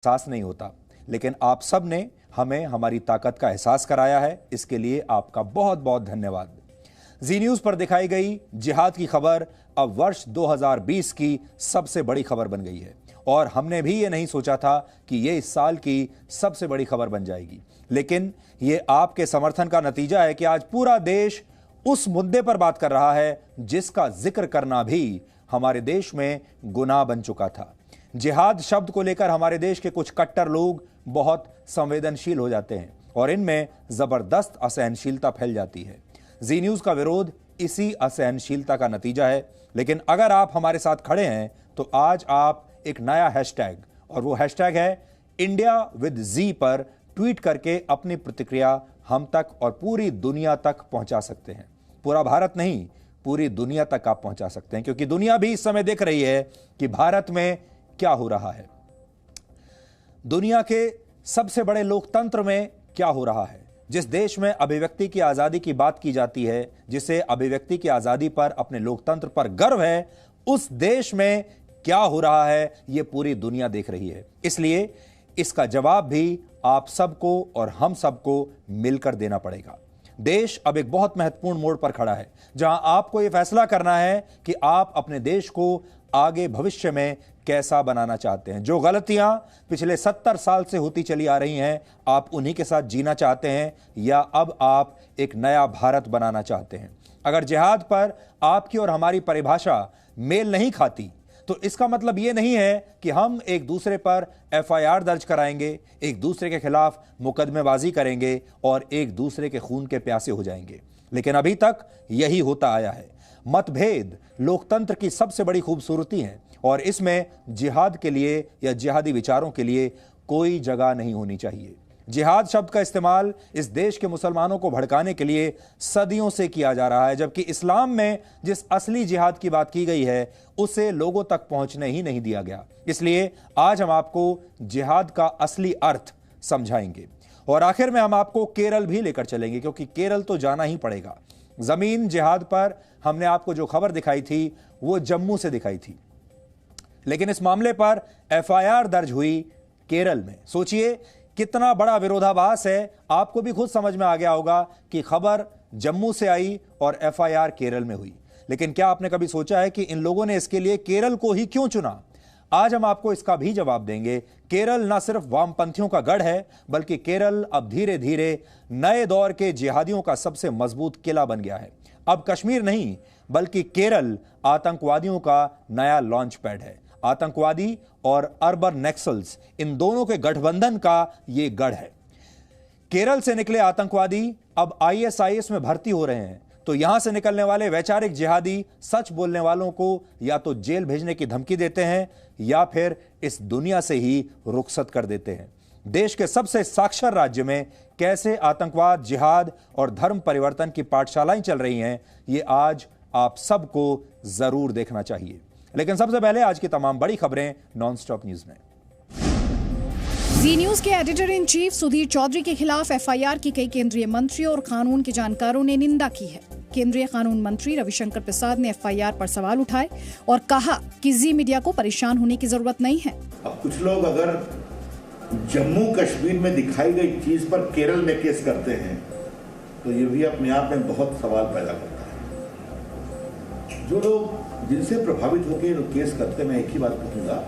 एहसास नहीं होता, लेकिन आप सब ने हमें हमारी ताकत का एहसास कराया है। इसके लिए आपका बहुत बहुत धन्यवाद। जी न्यूज़ पर दिखाई गई जिहाद की खबर अब वर्ष 2020 की सबसे बड़ी खबर बन गई है और हमने भी ये नहीं सोचा था कि ये इस साल की सबसे बड़ी खबर बन जाएगी, लेकिन ये आपके समर्थन का नतीजा है कि आज पूरा देश उस मुद्दे पर बात कर रहा है जिसका जिक्र करना भी हमारे देश में गुनाह बन चुका था। जिहाद शब्द को लेकर हमारे देश के कुछ कट्टर लोग बहुत संवेदनशील हो जाते हैं और इनमें जबरदस्त असहनशीलता फैल जाती है। जी न्यूज़ का विरोध इसी असहनशीलता का नतीजा है। लेकिन अगर आप हमारे साथ खड़े हैं तो आज आप एक नया हैशटैग, और वो हैशटैग है इंडिया विद जी, पर ट्वीट करके अपनी प्रतिक्रिया हम तक और पूरी दुनिया तक पहुंचा सकते हैं। पूरा भारत नहीं, पूरी दुनिया तक आप पहुंचा सकते हैं, क्योंकि दुनिया भी इस समय देख रही है कि भारत में क्या हो रहा है, दुनिया के सबसे बड़े लोकतंत्र में क्या हो रहा है। जिस देश में अभिव्यक्ति की आजादी की बात की जाती है, जिसे अभिव्यक्ति की आजादी पर, अपने लोकतंत्र पर गर्व है, उस देश में क्या हो रहा है यह पूरी दुनिया देख रही है। इसलिए इसका जवाब भी आप सबको और हम सबको मिलकर देना पड़ेगा। देश अब एक बहुत महत्वपूर्ण मोड़ पर खड़ा है, जहां आपको यह फैसला करना है कि आप अपने देश को आगे भविष्य में कैसा बनाना चाहते हैं। जो गलतियां पिछले 70 साल से होती चली आ रही हैं, आप उन्हीं के साथ जीना चाहते हैं या अब आप एक नया भारत बनाना चाहते हैं। अगर जिहाद पर आपकी और हमारी परिभाषा मेल नहीं खाती तो इसका मतलब यह नहीं है कि हम एक दूसरे पर एफआईआर दर्ज कराएंगे, एक दूसरे के खिलाफ मुकदमेबाजी करेंगे और एक दूसरे के खून के प्यासे हो जाएंगे। लेकिन अभी तक यही होता आया है। मतभेद लोकतंत्र की सबसे बड़ी खूबसूरती है और इसमें जिहाद के लिए या जिहादी विचारों के लिए कोई जगह नहीं होनी चाहिए। जिहाद शब्द का इस्तेमाल इस देश के मुसलमानों को भड़काने के लिए सदियों से किया जा रहा है, जबकि इस्लाम में जिस असली जिहाद की बात की गई है उसे लोगों तक पहुंचने ही नहीं दिया गया। इसलिए आज हम आपको जिहाद का असली अर्थ समझाएंगे और आखिर में हम आपको केरल भी लेकर चलेंगे, क्योंकि केरल तो जाना ही पड़ेगा। जमीन जिहाद पर हमने आपको जो खबर दिखाई थी वो जम्मू से दिखाई थी, लेकिन इस मामले पर एफआईआर दर्ज हुई केरल में। सोचिए कितना बड़ा विरोधाभास है। आपको भी खुद समझ में आ गया होगा कि खबर जम्मू से आई और एफआईआर केरल में हुई, लेकिन क्या आपने कभी सोचा है कि इन लोगों ने इसके लिए केरल को ही क्यों चुना? आज हम आपको इसका भी जवाब देंगे। केरल न सिर्फ वामपंथियों का गढ़ है, बल्कि केरल अब धीरे धीरे नए दौर के जिहादियों का सबसे मजबूत किला बन गया है। अब कश्मीर नहीं, बल्कि केरल आतंकवादियों का नया लॉन्च पैड है। आतंकवादी और अर्बन नक्सल्स, इन दोनों के गठबंधन का यह गढ़ है। केरल से निकले आतंकवादी अब आईएसआईएस में भर्ती हो रहे हैं, तो यहां से निकलने वाले वैचारिक जिहादी सच बोलने वालों को या तो जेल भेजने की धमकी देते हैं या फिर इस दुनिया से ही रुखसत कर देते हैं। देश के सबसे साक्षर राज्य में कैसे आतंकवाद, जिहाद और धर्म परिवर्तन की पाठशालाएं चल रही हैं, ये आज आप सबको जरूर देखना चाहिए। लेकिन सबसे पहले आज की तमाम बड़ी खबरें नॉनस्टॉप न्यूज में। जी न्यूज के editor in chief Sudhir Chaudhary के खिलाफ एफआईआर की कई केंद्रीय मंत्रियों और कानून के जानकारों ने निंदा की है। केंद्रीय कानून मंत्री रविशंकर प्रसाद ने एफआईआर पर सवाल उठाए और कहा कि जी मीडिया को परेशान होने की जरूरत नहीं है। अब कुछ लोग अगर जम्मू कश्मीर में दिखाई गई चीज पर केरल में केस करते हैं तो ये भी अपने आप में बहुत सवाल पैदा करता है। जो लोग जिनसे प्रभावित होकर लोग केस करते, मैं एक ही बात कहूँगा,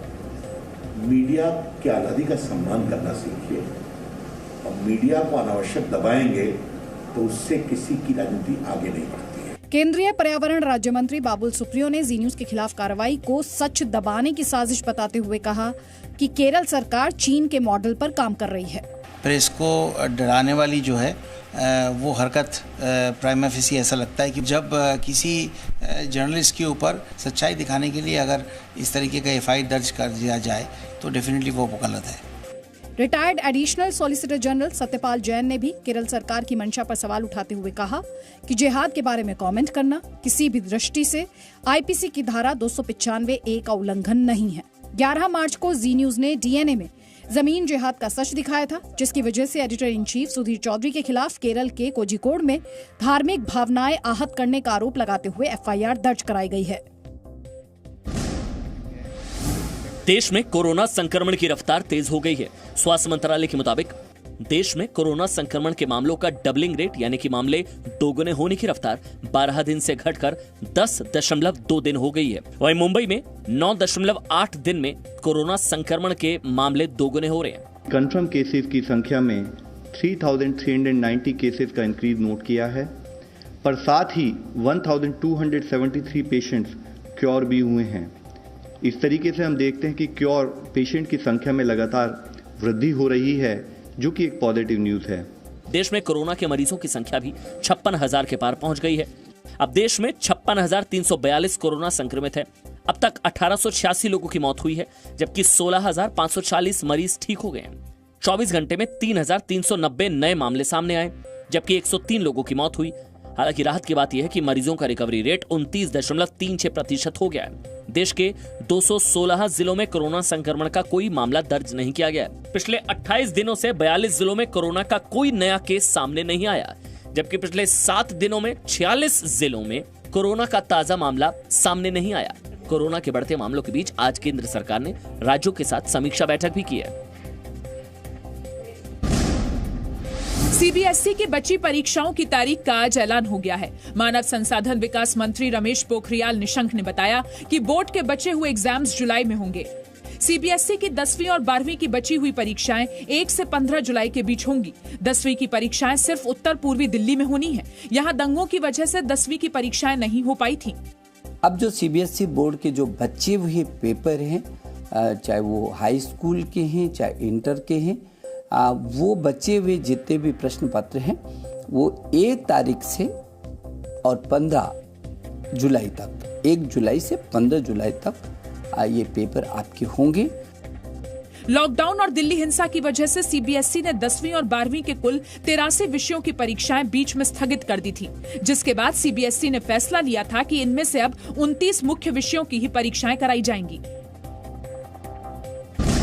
मीडिया की आज़ादी का सम्मान करना सीखिए। और मीडिया को अनावश्यक दबाएंगे तो उससे किसी की राजनीति आगे नहीं बढ़ती है। केंद्रीय पर्यावरण राज्य मंत्री बाबुल सुप्रियो ने जी न्यूज के खिलाफ कार्रवाई को सच दबाने की साजिश बताते हुए कहा कि केरल सरकार चीन के मॉडल पर काम कर रही है। प्रेस को डराने वाली जो है वो हरकत प्राइमा फेसी ऐसा लगता है कि जब किसी जर्नलिस्ट के ऊपर सच्चाई दिखाने के लिए अगर इस तरीके का एफआईआर दर्ज कर दिया जाए तो डेफिनेटली वो गलत है। Retired additional solicitor general Satyapal Jain ने भी केरल सरकार की मंशा पर सवाल उठाते हुए कहा कि जिहाद के बारे में कमेंट करना किसी भी दृष्टि से आईपीसी की धारा 295(a) का उल्लंघन नहीं है। 11 मार्च को जी न्यूज ने डीएनए में जमीन जिहाद का सच दिखाया था, जिसकी वजह से editor in chief Sudhir Chaudhary के खिलाफ केरल के कोझिकोड में धार्मिक भावनाएं आहत करने का आरोप लगाते हुए एफआईआर दर्ज कराई गई है। देश में कोरोना संक्रमण की रफ्तार तेज हो गई है। स्वास्थ्य मंत्रालय के मुताबिक देश में कोरोना संक्रमण के मामलों का डबलिंग रेट यानी कि मामले दोगुने होने की रफ्तार 12 दिन से घटकर 10.2 दिन हो गई है। वहीं मुंबई में 9.8 दिन में कोरोना संक्रमण के मामले दोगुने हो रहे हैं। कंफर्म केसेस की संख्या में 3,390 केसेस का इंक्रीज नोट किया है, पर साथ ही 1,273 पेशेंट्स क्योर भी हुए हैं। इस तरीके से हम देखते हैं कि क्योर पेशेंट की संख्या में लगातार वृद्धि हो रही है, जो कि एक पॉजिटिव न्यूज है। देश में कोरोना के मरीजों की संख्या भी 56,000 के पार पहुंच गई है। अब देश में 56,342 कोरोना संक्रमित है। अब तक 1886 लोगों की मौत हुई है, जबकि 16,540 मरीज ठीक हो गए हैं। 24 घंटे में 3,390 नए मामले सामने आए, जबकि 103 लोगों की मौत हुई। हालांकि राहत की बात यह है कि मरीजों का रिकवरी रेट 29.36% हो गया है। देश के 216 जिलों में कोरोना संक्रमण का कोई मामला दर्ज नहीं किया गया। पिछले 28 दिनों से 42 जिलों में कोरोना का कोई नया केस सामने नहीं आया, जबकि पिछले 7 दिनों में 46 जिलों में कोरोना का ताजा मामला सामने नहीं आया। कोरोना के बढ़ते मामलों के बीच आज केंद्र सरकार ने राज्यों के साथ समीक्षा बैठक भी की है। सीबीएसई की बची परीक्षाओं की तारीख का आज ऐलान हो गया है। मानव संसाधन विकास मंत्री रमेश पोखरियाल निशंक ने बताया कि बोर्ड के बचे हुए एग्जाम्स जुलाई में होंगे। सीबीएसई की 10वीं और 12वीं की बची हुई परीक्षाएं 1 से 15 जुलाई के बीच होंगी। 10वीं की परीक्षाएं सिर्फ उत्तर पूर्वी दिल्ली में होनी है। यहाँ दंगों की वजह से 10वीं की परीक्षाएं नहीं हो पाई थी। अब जो सीबीएसई बोर्ड के जो बचे हुए पेपर हैं, चाहे वो हाई स्कूल के हैं चाहे इंटर के हैं, वो बचे हुए जितने भी प्रश्न पत्र हैं वो 1 तारीख से और 15 जुलाई तक, 1 जुलाई से 15 जुलाई तक ये पेपर आपके होंगे। लॉकडाउन और दिल्ली हिंसा की वजह से सीबीएसई ने 10वीं और 12वीं के कुल 83 विषयों की परीक्षाएं बीच में स्थगित कर दी थी, जिसके बाद सीबीएसई ने फैसला लिया था कि इनमें से अब 29 मुख्य विषयों की ही परीक्षाएं कराई जाएंगी।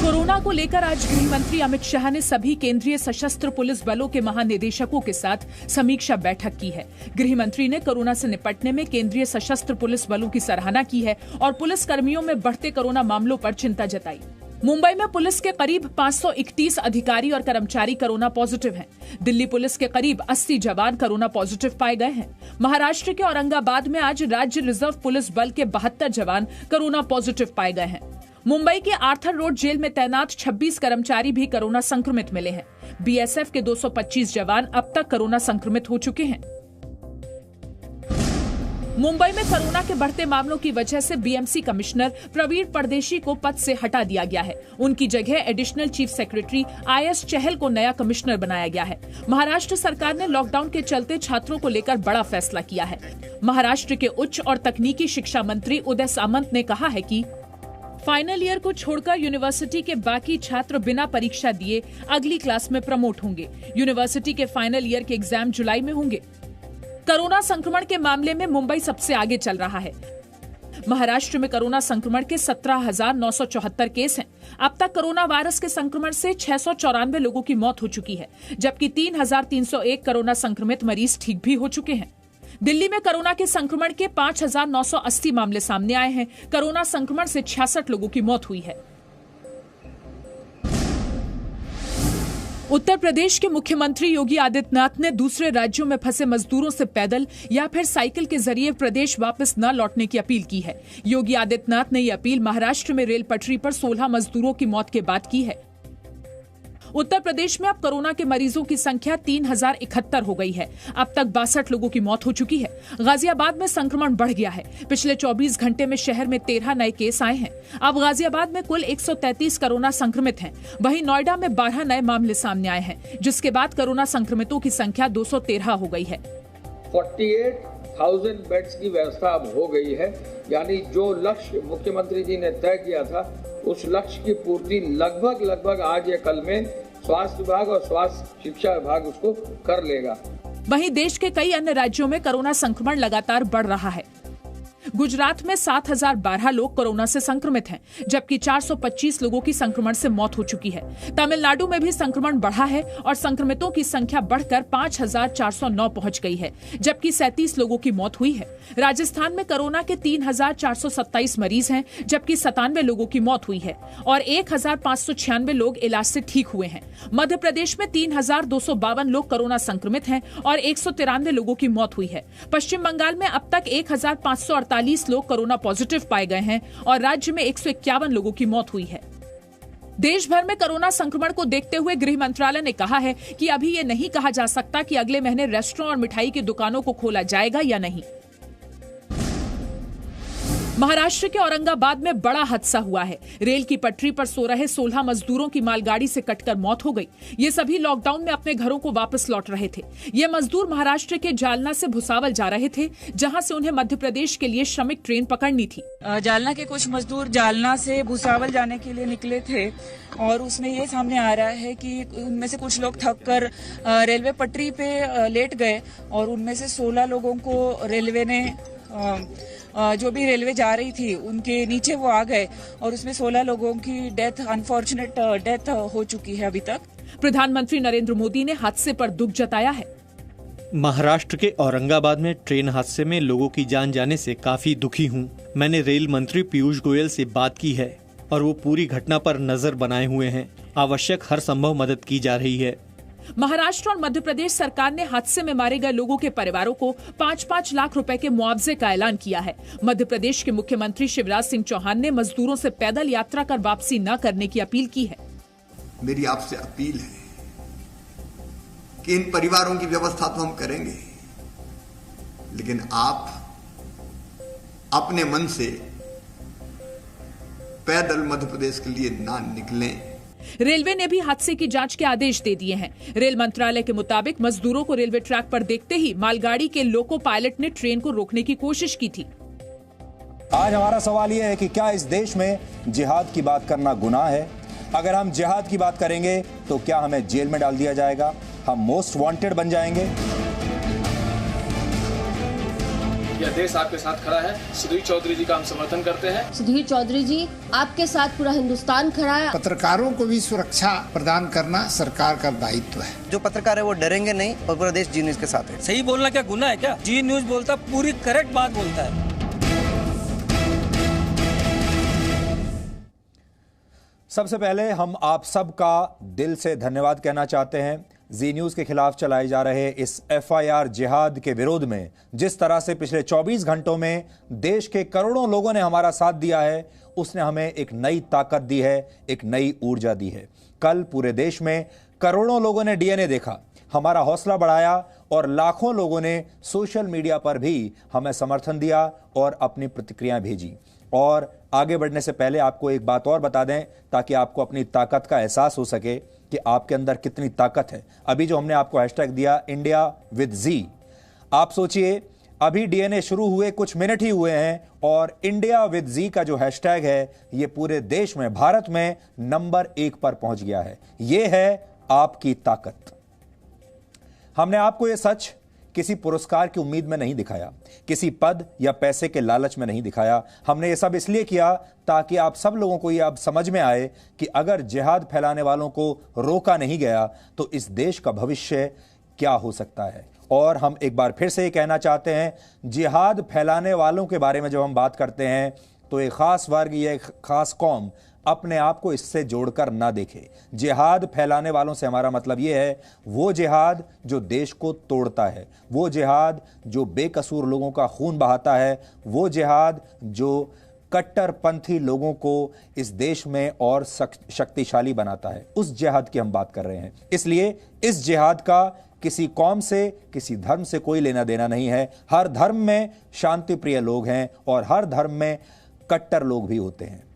कोरोना को लेकर आज गृह मंत्री अमित शाह ने सभी केंद्रीय सशस्त्र पुलिस बलों के महानिदेशकों के साथ समीक्षा बैठक की है। गृह मंत्री ने कोरोना से निपटने में केंद्रीय सशस्त्र पुलिस बलों की सराहना की है और पुलिस कर्मियों में बढ़ते कोरोना मामलों पर चिंता जताई। मुंबई में पुलिस के करीब 531 अधिकारी और कर्मचारी कोरोना पॉजिटिव हैं। दिल्ली पुलिस के करीब 80 जवान कोरोना पॉजिटिव पाए गए हैं। महाराष्ट्र के औरंगाबाद में आज राज्य रिजर्व पुलिस बल के 72 जवान कोरोना पॉजिटिव पाए गए हैं। मुंबई के आर्थर रोड जेल में तैनात 26 कर्मचारी भी कोरोना संक्रमित मिले हैं। बीएसएफ के 225 जवान अब तक कोरोना संक्रमित हो चुके हैं। मुंबई में कोरोना के बढ़ते मामलों की वजह से बीएमसी कमिश्नर प्रवीण परदेशी को पद से हटा दिया गया है। उनकी जगह एडिशनल चीफ सेक्रेटरी आईएस चहल को नया कमिश्नर बनाया गया है। महाराष्ट्र सरकार ने लॉकडाउन के चलते छात्रों को लेकर बड़ा फैसला किया है। महाराष्ट्र के उच्च और तकनीकी शिक्षा मंत्री उदय सामंत ने कहा है कि फाइनल ईयर को छोड़कर यूनिवर्सिटी के बाकी छात्र बिना परीक्षा दिए अगली क्लास में प्रमोट होंगे। यूनिवर्सिटी के फाइनल ईयर के एग्जाम जुलाई में होंगे। कोरोना संक्रमण के मामले में मुंबई सबसे आगे चल रहा है। महाराष्ट्र में कोरोना संक्रमण के 17,974 केस हैं। अब तक कोरोना वायरस के संक्रमण से 694 लोगों की मौत हो चुकी है, जबकि 3,301 कोरोना संक्रमित मरीज ठीक भी हो चुके हैं। दिल्ली में कोरोना के संक्रमण के 5,980 मामले सामने आए हैं। कोरोना संक्रमण से 66 लोगों की मौत हुई है। उत्तर प्रदेश के मुख्यमंत्री योगी आदित्यनाथ ने दूसरे राज्यों में फंसे मजदूरों से पैदल या फिर साइकिल के जरिए प्रदेश वापस न लौटने की अपील की है। योगी आदित्यनाथ ने यह अपील महाराष्ट्र में रेल पटरी पर 16 मजदूरों की मौत के बाद की है। उत्तर प्रदेश में अब कोरोना के मरीजों की संख्या 3,071 हो गई है। अब तक 62 लोगों की मौत हो चुकी है। गाजियाबाद में संक्रमण बढ़ गया है। पिछले 24 घंटे में शहर में 13 नए केस आए हैं। अब गाजियाबाद में कुल 133 कोरोना संक्रमित हैं। वहीं नोएडा में 12 नए मामले सामने आए हैं, जिसके बाद कोरोना संक्रमितों की संख्या 213 हो गई है। 48,000 बेड्स की व्यवस्था अब हो गई है, यानी जो लक्ष्य मुख्यमंत्री जी ने तय किया था उस लक्ष्य की पूर्ति लगभग आज या कल में स्वास्थ्य विभाग और स्वास्थ्य शिक्षा विभाग उसको कर लेगा। वहीं देश के कई अन्य राज्यों में कोरोना संक्रमण लगातार बढ़ रहा है। गुजरात में 7,012 लोग कोरोना से संक्रमित हैं, जबकि 425 लोगों की संक्रमण से मौत हो चुकी है। तमिलनाडु में भी संक्रमण बढ़ा है और संक्रमितों की संख्या बढ़कर 5,409 पहुंच गई है, जबकि 37 लोगों की मौत हुई है। राजस्थान में कोरोना के 3,427 मरीज हैं, जबकि 97 लोगों की मौत हुई है और 1,596 लोग इलाज से ठीक हुए हैं। मध्य प्रदेश में 3,252 लोग कोरोना संक्रमित हैं और 193 लोगों की मौत हुई है। पश्चिम बंगाल में अब तक 1,548 लोग कोरोना पॉजिटिव पाए गए हैं और राज्य में 151 लोगों की मौत हुई है। देश भर में कोरोना संक्रमण को देखते हुए गृह मंत्रालय ने कहा है कि अभी ये नहीं कहा जा सकता कि अगले महीने रेस्टोरेंट और मिठाई की दुकानों को खोला जाएगा या नहीं। महाराष्ट्र के औरंगाबाद में बड़ा हादसा हुआ है। रेल की पटरी पर सो रहे 16 मजदूरों की मालगाड़ी से कटकर मौत हो गई। ये सभी लॉकडाउन में अपने घरों को वापस लौट रहे थे। ये मजदूर महाराष्ट्र के जालना से भुसावल जा रहे थे, जहां से उन्हें मध्य प्रदेश के लिए श्रमिक ट्रेन पकड़नी थी। जालना के कुछ मजदूर जालना से भुसावल जाने के लिए निकले थे और उसमें ये सामने आ रहा है कि उनमें से कुछ लोग थक कर रेलवे पटरी पे लेट गए और उनमें से 16 लोगों को रेलवे ने जो भी रेलवे जा रही थी उनके नीचे वो आ गए और उसमें 16 लोगों की अनफॉर्चुनेट डेथ हो चुकी है अभी तक। प्रधानमंत्री नरेंद्र मोदी ने हादसे पर दुख जताया है। महाराष्ट्र के औरंगाबाद में ट्रेन हादसे में लोगों की जान जाने से काफी दुखी हूँ। मैंने रेल मंत्री पीयूष गोयल से बात की है और वो पूरी घटना पर नजर बनाए हुए हैं। आवश्यक हर संभव मदद की जा रही है। महाराष्ट्र और मध्य प्रदेश सरकार ने हादसे में मारे गए लोगों के परिवारों को 5-5 लाख रुपए के मुआवजे का ऐलान किया है। मध्य प्रदेश के मुख्यमंत्री शिवराज सिंह चौहान ने मजदूरों से पैदल यात्रा कर वापसी न करने की अपील की है। मेरी आपसे अपील है कि इन परिवारों की व्यवस्था तो हम करेंगे, लेकिन आप अपने मन से पैदल मध्य प्रदेश के लिए ना निकलें। रेलवे ने भी हादसे की जांच के आदेश दे दिए हैं। रेल मंत्रालय के मुताबिक मजदूरों को रेलवे ट्रैक पर देखते ही मालगाड़ी के लोको पायलट ने ट्रेन को रोकने की कोशिश की थी। आज हमारा सवाल यह है कि क्या इस देश में जिहाद की बात करना गुनाह है? अगर हम जिहाद की बात करेंगे तो क्या हमें जेल में डाल दिया जाएगा? हम मोस्ट वांटेड बन जाएंगे? यह देश आपके साथ खड़ा है। सुधीर चौधरी जी का हम समर्थन करते हैं। सुधीर चौधरी जी, आपके साथ पूरा हिंदुस्तान खड़ा है। पत्रकारों को भी सुरक्षा प्रदान करना सरकार का दायित्व है। जो पत्रकार है वो डरेंगे नहीं और पूरा देश जी न्यूज के साथ है। सही बोलना क्या गुनाह है क्या? जी न्यूज बोलता पूरी करेक्ट बात बोलता है। सबसे पहले हम आप सबका दिल से धन्यवाद कहना चाहते हैं। जी न्यूज के खिलाफ चलाए जा रहे इस FIR जिहाद के विरोध में जिस तरह से पिछले 24 घंटों में देश के करोड़ों लोगों ने हमारा साथ दिया है, उसने हमें एक नई ताकत दी है, एक नई ऊर्जा दी है। कल पूरे देश में करोड़ों लोगों ने DNA देखा, हमारा हौसला बढ़ाया और लाखों लोगों ने सोशल मीडिया पर भी हमें समर्थन दिया और अपनी प्रतिक्रियाएं भेजी। और आगे बढ़ने से पहले आपको एक बात और बता दें ताकि आपको अपनी ताकत का एहसास हो सके कि आपके अंदर कितनी ताकत है। अभी जो हमने आपको हैशटैग दिया इंडिया विद जी, आप सोचिए अभी DNA शुरू हुए कुछ मिनट ही हुए हैं और इंडिया विद जी का जो हैशटैग है ये पूरे देश में, भारत में नंबर 1 पर पहुंच गया है। ये है आपकी ताकत। हमने आपको ये सच किसी पुरस्कार की उम्मीद में नहीं दिखाया, किसी पद या पैसे के लालच में नहीं दिखाया। हमने ये सब इसलिए किया ताकि आप सब लोगों को ये अब समझ में आए कि अगर जिहाद फैलाने वालों को रोका नहीं गया तो इस देश का भविष्य क्या हो सकता है। और हम एक बार फिर से ये कहना चाहते हैं, जिहाद फैलाने वालों के बारे में जब हम बात करते हैं तो एक खास वर्ग या एक खास कौम अपने आप को इससे जोड़कर ना देखे। जिहाद फैलाने वालों से हमारा मतलब यह है वो जिहाद जो देश को तोड़ता है, वो जिहाद जो बेकसूर लोगों का खून बहाता है, वो जिहाद जो कट्टरपंथी लोगों को इस देश में और शक्तिशाली बनाता है, उस जिहाद की हम बात कर रहे हैं। इसलिए इस जिहाद का किसी कौम से, किसी धर्म से कोई लेना देना नहीं है। हर धर्म में शांति प्रिय लोग हैं और हर धर्म में कट्टर लोग भी होते हैं।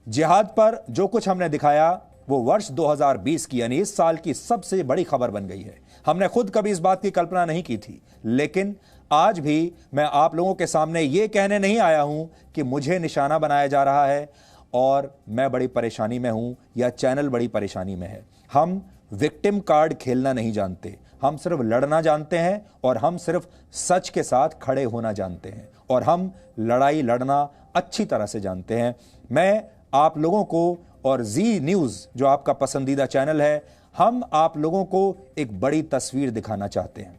जिहाद पर जो कुछ हमने दिखाया वो वर्ष 2020 की यानी इस साल की सबसे बड़ी खबर बन गई है। हमने खुद कभी इस बात की कल्पना नहीं की थी, लेकिन आज भी मैं आप लोगों के सामने ये कहने नहीं आया हूं कि मुझे निशाना बनाया जा रहा है और मैं बड़ी परेशानी में हूं या चैनल बड़ी परेशानी में है। हम विक्टिम कार्ड खेलना नहीं जानते, हम सिर्फ लड़ना जानते हैं और हम सिर्फ सच के साथ खड़े होना जानते हैं और हम लड़ाई लड़ना अच्छी तरह से जानते हैं। मैं आप लोगों को और जी न्यूज़ जो आपका पसंदीदा चैनल है, हम आप लोगों को एक बड़ी तस्वीर दिखाना चाहते हैं,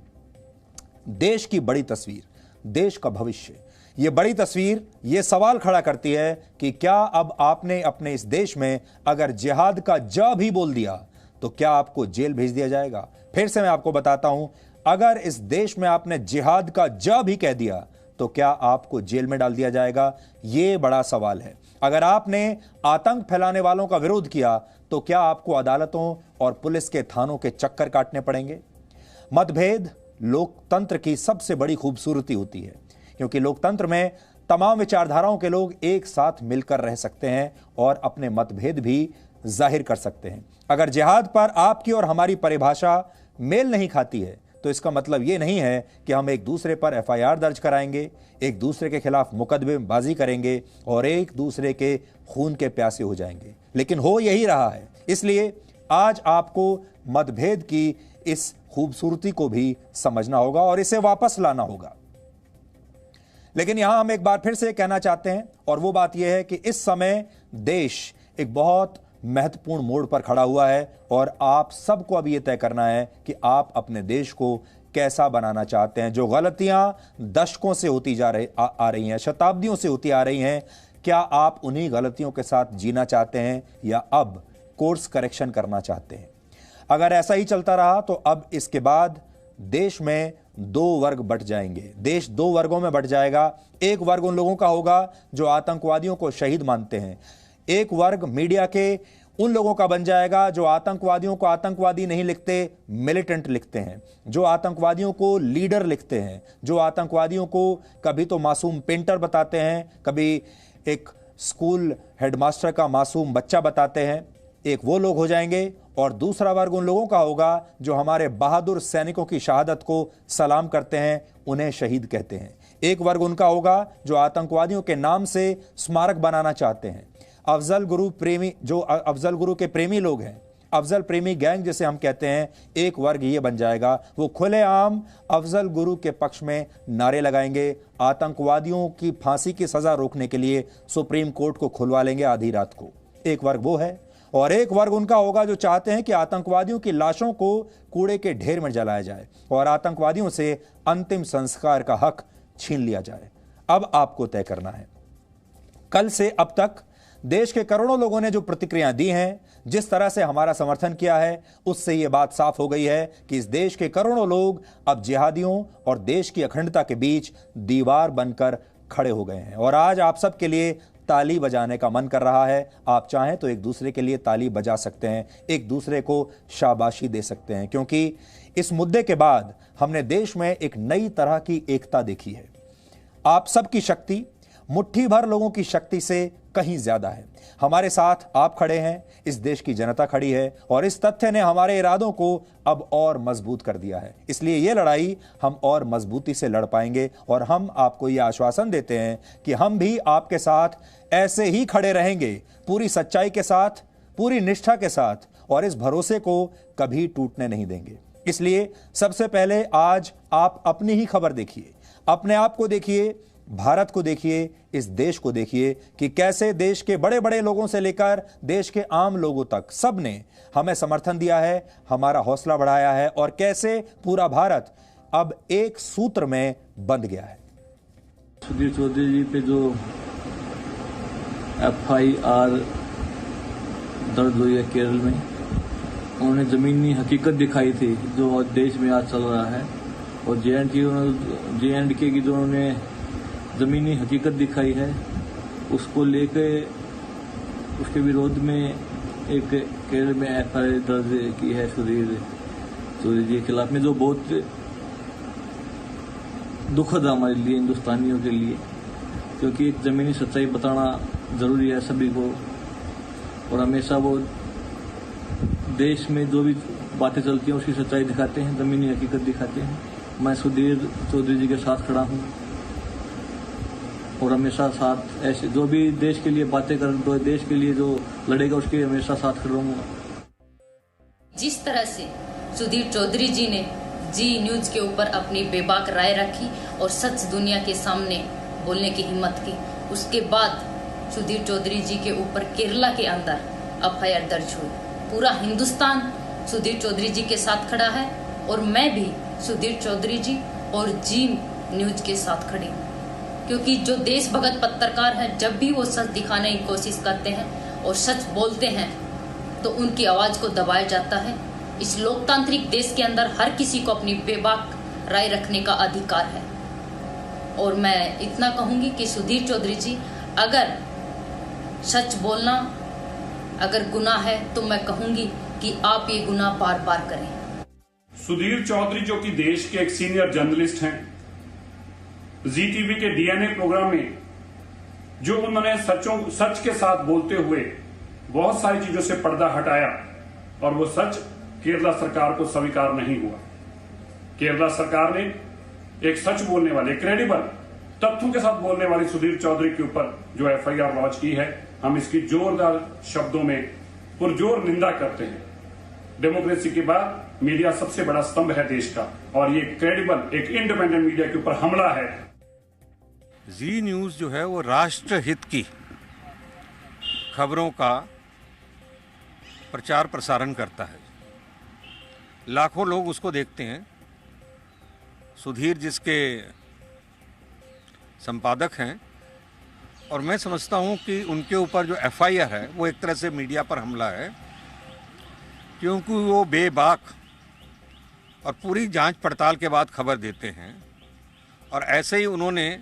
देश की बड़ी तस्वीर, देश का भविष्य। ये बड़ी तस्वीर ये सवाल खड़ा करती है कि क्या अब आपने अपने इस देश में अगर जिहाद का ज भी बोल दिया तो क्या आपको जेल भेज दिया जाएगा? फिर से मैं आपको बताता हूं, अगर इस देश में आपने जिहाद का ज भी कह दिया तो क्या आपको जेल में डाल दिया जाएगा? ये बड़ा सवाल है। अगर आपने आतंक फैलाने वालों का विरोध किया तो क्या आपको अदालतों और पुलिस के थानों के चक्कर काटने पड़ेंगे? मतभेद लोकतंत्र की सबसे बड़ी खूबसूरती होती है, क्योंकि लोकतंत्र में तमाम विचारधाराओं के लोग एक साथ मिलकर रह सकते हैं और अपने मतभेद भी जाहिर कर सकते हैं। अगर जिहाद पर आपकी और हमारी परिभाषा मेल नहीं खाती है तो इसका मतलब यह नहीं है कि हम एक दूसरे पर एफआईआर दर्ज कराएंगे, एक दूसरे के खिलाफ मुकदमेबाजी करेंगे और एक दूसरे के खून के प्यासे हो जाएंगे, लेकिन हो यही रहा है। इसलिए आज आपको मतभेद की इस खूबसूरती को भी समझना होगा और इसे वापस लाना होगा। लेकिन यहां हम एक बार फिर से कहना चाहते हैं, और वो बात यह है कि इस समय देश एक बहुत महत्वपूर्ण मोड़ पर खड़ा हुआ है और आप सबको अब यह तय करना है कि आप अपने देश को कैसा बनाना चाहते हैं। जो गलतियां दशकों से होती आ रही हैं, शताब्दियों से होती आ रही हैं, क्या आप उन्हीं गलतियों के साथ जीना चाहते हैं या अब कोर्स करेक्शन करना चाहते हैं? अगर ऐसा ही चलता रहा तो अब इसके बाद देश में दो वर्ग बंट जाएंगे, देश दो वर्गों में बंट जाएगा। एक वर्ग उन लोगों का होगा जो आतंकवादियों को शहीद मानते हैं, एक वर्ग मीडिया के उन लोगों का बन जाएगा जो आतंकवादियों को आतंकवादी नहीं लिखते, मिलिटेंट लिखते हैं, जो आतंकवादियों को लीडर लिखते हैं, जो आतंकवादियों को कभी तो मासूम पेंटर बताते हैं, कभी एक स्कूल हेडमास्टर का मासूम बच्चा बताते हैं। एक वो लोग हो जाएंगे और दूसरा वर्ग उन लोगों का होगा जो हमारे बहादुर सैनिकों की शहादत को सलाम करते हैं, उन्हें शहीद कहते हैं। एक वर्ग उनका होगा जो आतंकवादियों के नाम से स्मारक बनाना चाहते हैं। अफजल गुरु प्रेमी, जो अफजल गुरु के प्रेमी लोग हैं, अफजल प्रेमी गैंग जिसे हम कहते हैं, एक वर्ग ये बन जाएगा। वो खुलेआम अफजल गुरु के पक्ष में नारे लगाएंगे, आतंकवादियों की फांसी की सजा रोकने के लिए सुप्रीम कोर्ट को खुलवा लेंगे आधी रात को। एक वर्ग वो है। और एक वर्ग उनका होगा जो चाहते हैं कि आतंकवादियों की लाशों को कूड़े के ढेर में जलाया जाए और आतंकवादियों से अंतिम संस्कार का हक छीन लिया जाए। अब आपको तय करना है। कल से अब तक देश के करोड़ों लोगों ने जो प्रतिक्रियाएं दी हैं, जिस तरह से हमारा समर्थन किया है, उससे यह बात साफ हो गई है कि इस देश के करोड़ों लोग अब जिहादियों और देश की अखंडता के बीच दीवार बनकर खड़े हो गए हैं। और आज आप सबके लिए ताली बजाने का मन कर रहा है। आप चाहें तो एक दूसरे के लिए ताली बजा सकते हैं, एक दूसरे को शाबाशी दे सकते हैं, क्योंकि इस मुद्दे के बाद हमने देश में एक नई तरह की एकता देखी है। आप सबकी शक्ति मुट्ठी भर लोगों की शक्ति से कहीं ज्यादा है। हमारे साथ आप खड़े हैं, इस देश की जनता खड़ी है और इस तथ्य ने हमारे इरादों को अब और मजबूत कर दिया है। इसलिए यह लड़ाई हम और मजबूती से लड़ पाएंगे और हम आपको यह आश्वासन देते हैं कि हम भी आपके साथ ऐसे ही खड़े रहेंगे, पूरी सच्चाई के साथ, पूरी निष्ठा के साथ, और इस भरोसे को कभी टूटने नहीं देंगे। इसलिए सबसे पहले आज आप अपनी ही खबर देखिए, अपने आप को देखिए, भारत को देखिए, इस देश को देखिए कि कैसे देश के बड़े बड़े लोगों से लेकर देश के आम लोगों तक सब ने हमें समर्थन दिया है, हमारा हौसला बढ़ाया है और कैसे पूरा भारत अब एक सूत्र में बंध गया है। सुधीर चौधरी जी पे जो FIR दर्ज हुई है केरल में, उन्होंने जमीनी हकीकत दिखाई थी जो देश में आज चल रहा है, और JNK की जो उन्होंने जमीनी हकीकत दिखाई है उसको लेके उसके विरोध में एक केरल में FIR दर्ज की है सुधीर चौधरी जी के खिलाफ में, जो बहुत दुखद है हमारे लिए, हिंदुस्तानियों के लिए, क्योंकि एक जमीनी सच्चाई बताना जरूरी है सभी को। और हमेशा वो देश में जो भी बातें चलती हैं उसकी सच्चाई दिखाते हैं, जमीनी हकीकत दिखाते हैं। मैं सुधीर चौधरी जी के साथ खड़ा हूँ और हमेशा साथ ऐसे जो भी देश के लिए बातें कर, देश के लिए जो लड़ेगा उसके हमेशा साथ खड़ा रहूंगा। जिस तरह से सुधीर चौधरी जी ने जी न्यूज के ऊपर अपनी बेबाक राय रखी और सच दुनिया के सामने बोलने की हिम्मत की। उसके बाद सुधीर चौधरी जी के ऊपर केरला के अंदर एफआईआर दर्ज हुई। पूरा हिंदुस्तान सुधीर चौधरी जी के साथ खड़ा है और मैं भी सुधीर चौधरी जी और जी न्यूज के साथ खड़ी हूँ, क्योंकि जो देशभगत पत्रकार हैं जब भी वो सच दिखाने की कोशिश करते हैं और सच बोलते हैं तो उनकी आवाज को दबाया जाता है। इस लोकतांत्रिक देश के अंदर हर किसी को अपनी बेबाक राय रखने का अधिकार है और मैं इतना कहूंगी कि सुधीर चौधरी जी, अगर सच बोलना अगर गुनाह है तो मैं कहूंगी कि आप ये गुनाह बार बार करें। सुधीर चौधरी जो कि देश के एक सीनियर जर्नलिस्ट हैं, जी टीवी के डीएनए प्रोग्राम में जो उन्होंने सच के साथ बोलते हुए बहुत सारी चीजों से पर्दा हटाया और वो सच केरला सरकार को स्वीकार नहीं हुआ। केरला सरकार ने एक सच बोलने वाले, क्रेडिबल तथ्यों के साथ बोलने वाली सुधीर चौधरी के ऊपर जो एफआईआर लॉन्च की है, हम इसकी जोरदार शब्दों में पुरजोर निंदा करते हैं। डेमोक्रेसी के बाद मीडिया सबसे बड़ा स्तंभ है देश का और ये क्रेडिबल एक इंडिपेंडेंट मीडिया के ऊपर हमला है। जी न्यूज जो है वो राष्ट्रहित की खबरों का प्रचार प्रसारण करता है। लाखों लोग उसको देखते हैं। सुधीर जिसके संपादक हैं और मैं समझता हूं कि उनके ऊपर जो एफआईआर है वो एक तरह से मीडिया पर हमला है, क्योंकि वो बेबाक और पूरी जांच पड़ताल के बाद खबर देते हैं। और ऐसे ही उन्होंने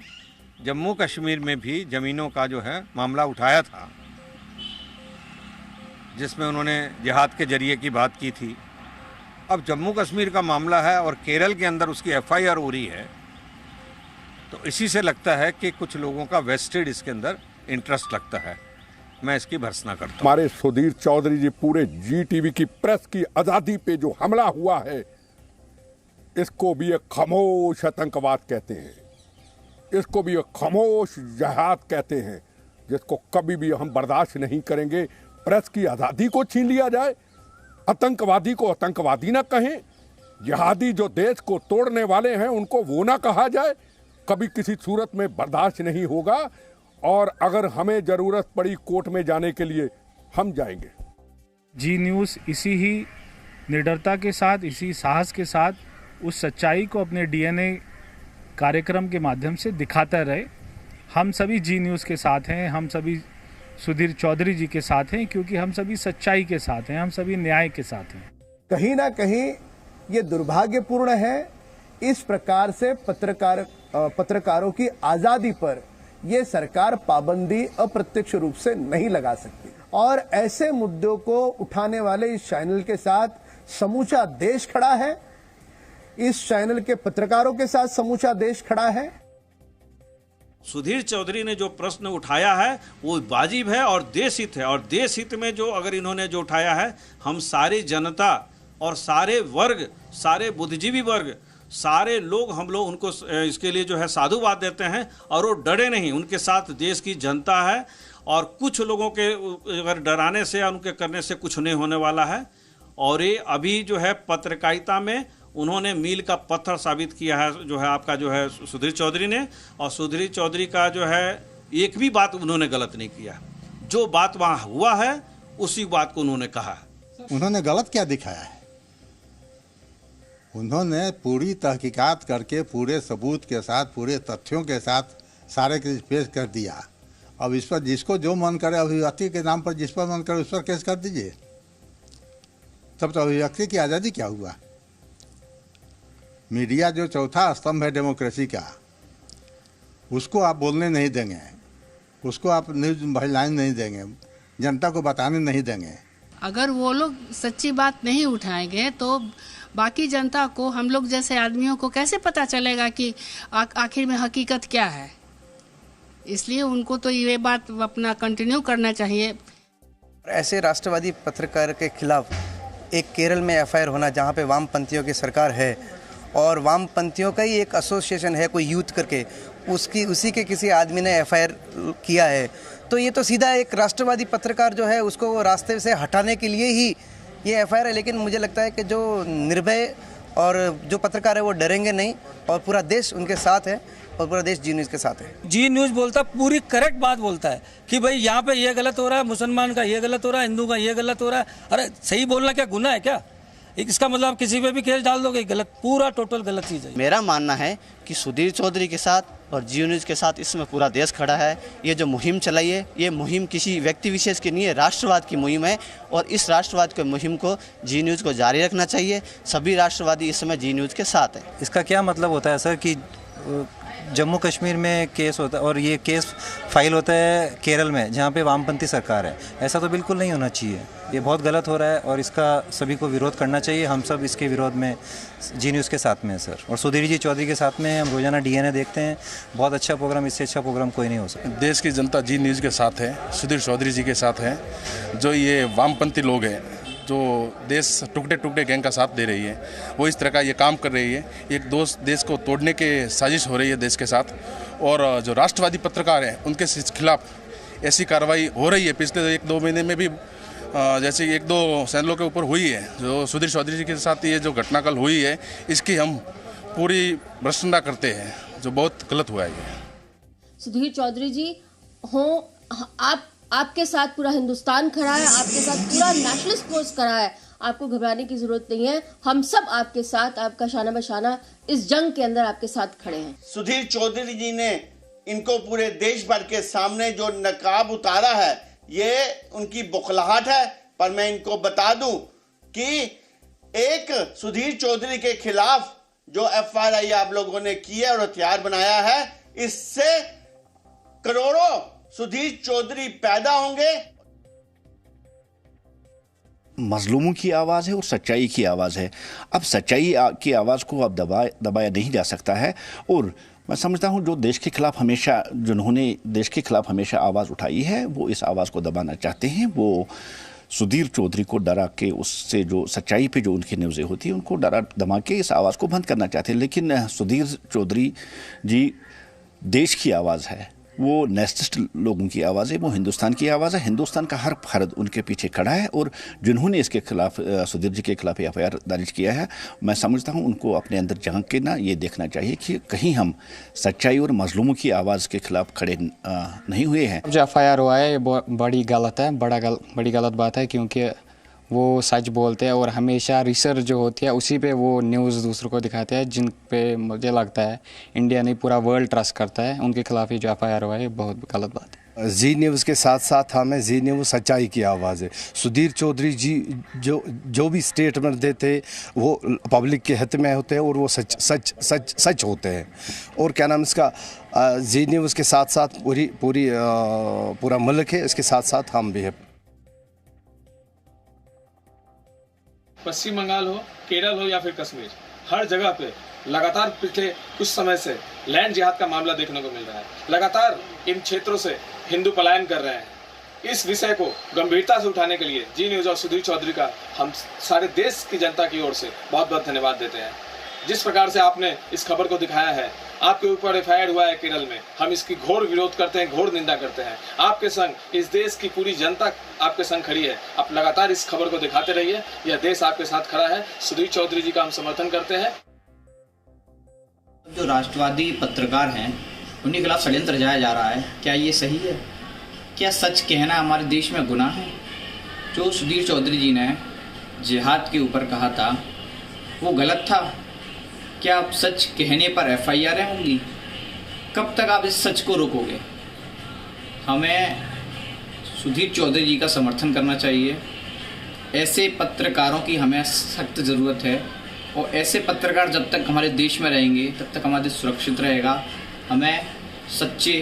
जम्मू कश्मीर में भी ज़मीनों का जो है मामला उठाया था, जिसमें उन्होंने जिहाद के जरिए की बात की थी। अब जम्मू कश्मीर का मामला है और केरल के अंदर उसकी एफआईआर हो रही है, तो इसी से लगता है कि कुछ लोगों का वेस्टेड इसके अंदर इंटरेस्ट लगता है। मैं इसकी भर्त्सना करता हूं। हमारे सुधीर चौधरी जी, पूरे जी टीवी की प्रेस की आजादी पे जो हमला हुआ है, इसको भी एक खामोश आतंकवाद कहते हैं, इसको भी एक खामोश जिहाद कहते हैं, जिसको कभी भी हम बर्दाश्त नहीं करेंगे। प्रेस की आजादी को छीन लिया जाए, आतंकवादी को आतंकवादी ना कहें, जिहादी जो देश को तोड़ने वाले हैं उनको वो ना कहा जाए, कभी किसी सूरत में बर्दाश्त नहीं होगा। और अगर हमें जरूरत पड़ी कोर्ट में जाने के लिए, हम जाएंगे। जी न्यूज़ इसी ही निडरता के साथ, इसी साहस के साथ उस सच्चाई को अपने डीएनए कार्यक्रम के माध्यम से दिखाता रहे। हम सभी जी न्यूज़ के साथ हैं, हम सभी सुधीर चौधरी जी के साथ हैं, क्योंकि हम सभी सच्चाई के साथ हैं, हम सभी न्याय के साथ हैं। कहीं ना कहीं ये दुर्भाग्यपूर्ण है, इस प्रकार से पत्रकारों की आजादी पर ये सरकार पाबंदी अप्रत्यक्ष रूप से नहीं लगा सकती। और ऐसे मुद्दों को उठाने वाले इस चैनल के साथ समूचा देश खड़ा है, इस चैनल के पत्रकारों के साथ समूचा देश खड़ा है। सुधीर चौधरी ने जो प्रश्न उठाया है वो वाजिब है और देशहित है, और देशहित में जो अगर इन्होंने जो उठाया है, हम सारी जनता और सारे वर्ग, सारे बुद्धिजीवी वर्ग, सारे लोग, हम लोग उनको इसके लिए जो है साधुवाद देते हैं और वो डरे नहीं। उनके साथ देश की जनता है और कुछ लोगों के अगर डराने से या उनके करने से कुछ नहीं होने वाला है। और ये अभी जो है पत्रकारिता में उन्होंने मील का पत्थर साबित किया है, जो है आपका जो है सुधीर चौधरी ने। और सुधीर चौधरी का जो है एक भी बात उन्होंने गलत नहीं किया, जो बात वहाँ हुआ है उसी बात को उन्होंने कहा है। उन्होंने गलत क्या दिखाया है? उन्होंने पूरी तहकीकात करके पूरे सबूत के साथ, पूरे तथ्यों के साथ सारे केस पेश कर दिया। अब इस पर जिसको जो मन करे, अभिव्यक्ति के नाम पर जिस पर मन करे उस पर केस कर दीजिए। तब तो अभिव्यक्ति की आज़ादी क्या हुआ? मीडिया जो चौथा स्तंभ है डेमोक्रेसी का, उसको आप बोलने नहीं देंगे, उसको आप न्यूज़ हेडलाइन नहीं देंगे, जनता को बताने नहीं देंगे। अगर वो लोग सच्ची बात नहीं उठाएंगे तो बाकी जनता को, हम लोग जैसे आदमियों को कैसे पता चलेगा कि आखिर में हकीकत क्या है? इसलिए उनको तो ये बात अपना कंटिन्यू करना चाहिए। ऐसे राष्ट्रवादी पत्रकार के खिलाफ एक केरल में एफआईआर होना, जहाँ पे वामपंथियों की सरकार है और वामपंथियों का ही एक एसोसिएशन है कोई यूथ करके, उसी के किसी आदमी ने एफआईआर किया है, तो ये तो सीधा एक राष्ट्रवादी पत्रकार जो है उसको रास्ते से हटाने के लिए ही ये एफआईआर है। लेकिन मुझे लगता है कि जो निर्भय और जो पत्रकार है वो डरेंगे नहीं, और पूरा देश उनके साथ है, और पूरा देश जी न्यूज़ के साथ है। जी न्यूज़ बोलता पूरी करेक्ट बात बोलता है कि भाई यहाँ पे ये गलत हो रहा है, मुसलमान का ये गलत हो रहा है, हिंदू का ये गलत हो रहा है। अरे सही बोलना क्या गुनाह है क्या? इसका मतलब आप किसी पे भी केस डाल दोगे, गलत, पूरा टोटल गलत चीज़ है। मेरा मानना है कि सुधीर चौधरी के साथ और जी न्यूज़ के साथ इसमें पूरा देश खड़ा है। ये जो मुहिम चलाई है, ये मुहिम किसी व्यक्ति विशेष की नहीं है, राष्ट्रवाद की मुहिम है, और इस राष्ट्रवाद के मुहिम को जी न्यूज़ को जारी रखना चाहिए। सभी राष्ट्रवादी इस समय जी न्यूज़ के साथ है। इसका क्या मतलब होता है सर कि जम्मू कश्मीर में केस होता है और ये केस फाइल होता है केरल में, जहाँ पे वामपंथी सरकार है? ऐसा तो बिल्कुल नहीं होना चाहिए, ये बहुत गलत हो रहा है और इसका सभी को विरोध करना चाहिए। हम सब इसके विरोध में जी न्यूज़ के साथ में है सर, और सुधीर जी चौधरी के साथ में हम रोजाना DNA देखते हैं। बहुत अच्छा प्रोग्राम, इससे अच्छा प्रोग्राम कोई नहीं हो सकता। देश की जनता जी न्यूज़ के साथ है, सुधीर चौधरी जी के साथ है। जो ये वामपंथी लोग हैं, जो देश टुकड़े टुकड़े गैंग का साथ दे रही है, वो इस तरह का ये काम कर रही है। एक देश को तोड़ने के साजिश हो रही है देश के साथ, और जो राष्ट्रवादी पत्रकार हैं उनके खिलाफ ऐसी कार्रवाई हो रही है। पिछले 1-2 महीने में भी जैसे 1-2 चैनलों के ऊपर हुई है। जो सुधीर चौधरी जी के साथ ये जो घटना कल हुई है, इसकी हम पूरी भर्त्सना करते हैं, जो बहुत गलत हुआ है। ये सुधीर चौधरी जी हो, आपके साथ पूरा हिंदुस्तान खड़ा है, आपके साथ पूरा नेशनलिस्ट फोर्स खड़ा है। आपको घबराने की जरूरत नहीं है, हम सब आपके साथ, आपका शाना बशाना इस जंग के अंदर आपके साथ खड़े हैं। सुधीर चौधरी जी ने इनको पूरे देश भर के सामने जो नकाब उतारा है, ये उनकी बौखलाहट है। पर मैं इनको बता दूं कि एक सुधीर चौधरी के खिलाफ जो FIR आप लोगों ने की है और हथियार बनाया है, इससे करोड़ों सुधीर चौधरी पैदा होंगे। मजलूमों की आवाज़ है और सच्चाई की आवाज़ है। अब सच्चाई की आवाज़ को अब दबाया नहीं जा सकता है, और मैं समझता हूँ जो देश के खिलाफ हमेशा, जिन्होंने देश के खिलाफ हमेशा आवाज़ उठाई है, वो इस आवाज़ को दबाना चाहते हैं। वो सुधीर चौधरी को डरा के, उससे जो सच्चाई पे जो उनकी न्यूज़ें होती हैं उनको डरा दमा के इस आवाज़ को बंद करना चाहते हैं। लेकिन सुधीर चौधरी जी देश की आवाज़ है, वो नेशनलिस्ट लोगों की आवाज़ है, वो हिंदुस्तान की आवाज़ है। हिंदुस्तान का हर फर्द उनके पीछे खड़ा है, और जिन्होंने इसके खिलाफ, सुधीर जी के खिलाफ FIR दर्ज किया है, मैं समझता हूँ उनको अपने अंदर झांक के ना ये देखना चाहिए कि कहीं हम सच्चाई और मजलूमों की आवाज़ के खिलाफ खड़े नहीं हुए हैं। जो FIR हुआ है ये बड़ी गलत है, बड़ी गलत बात है, क्योंकि वो सच बोलते हैं और हमेशा रिसर्च जो होती है उसी पे वो न्यूज़ दूसरों को दिखाते हैं, जिन पे मुझे लगता है इंडिया नहीं पूरा वर्ल्ड ट्रस्ट करता है। उनके खिलाफ ही जो FIR हुआ है ये बहुत गलत बात है। जी न्यूज़ के साथ साथ हमें जी न्यूज़ सच्चाई की आवाज़ है। सुधीर चौधरी जी जो भी स्टेटमेंट देते वो पब्लिक के हित में होते हैं, और वो सच होते हैं। और क्या नाम इसका, जी न्यूज़ के साथ साथ पूरा मुल्क है, इसके साथ साथ हम भी है। पश्चिम बंगाल हो, केरल हो या फिर कश्मीर, हर जगह पे लगातार पिछले कुछ समय से लैंड जिहाद का मामला देखने को मिल रहा है। लगातार इन क्षेत्रों से हिंदू पलायन कर रहे हैं। इस विषय को गंभीरता से उठाने के लिए जी न्यूज़ और सुधीर चौधरी का हम सारे देश की जनता की ओर से बहुत बहुत धन्यवाद देते हैं। जिस प्रकार से आपने इस खबर को दिखाया है, आपके ऊपर FIR हुआ है केरल में, हम इसकी घोर विरोध करते हैं, घोर निंदा करते हैं। आपके संग इस देश की पूरी जनता आपके संग खड़ी है। आप लगातार इस खबर को दिखाते रहिए, यह देश आपके साथ खड़ा है। सुधीर चौधरी जी का हम समर्थन करते हैं। जो राष्ट्रवादी पत्रकार हैं उनके खिलाफ षड्यंत्र रचाया जा रहा है, क्या ये सही है? क्या सच कहना हमारे देश में गुनाह है? जो सुधीर चौधरी जी ने जिहाद के ऊपर कहा था वो गलत था। क्या आप सच कहने पर FIR होंगी? कब तक आप इस सच को रोकोगे? हमें सुधीर चौधरी जी का समर्थन करना चाहिए। ऐसे पत्रकारों की हमें सख्त ज़रूरत है, और ऐसे पत्रकार जब तक हमारे देश में रहेंगे तब तक हमारा देश सुरक्षित रहेगा। हमें सच्चे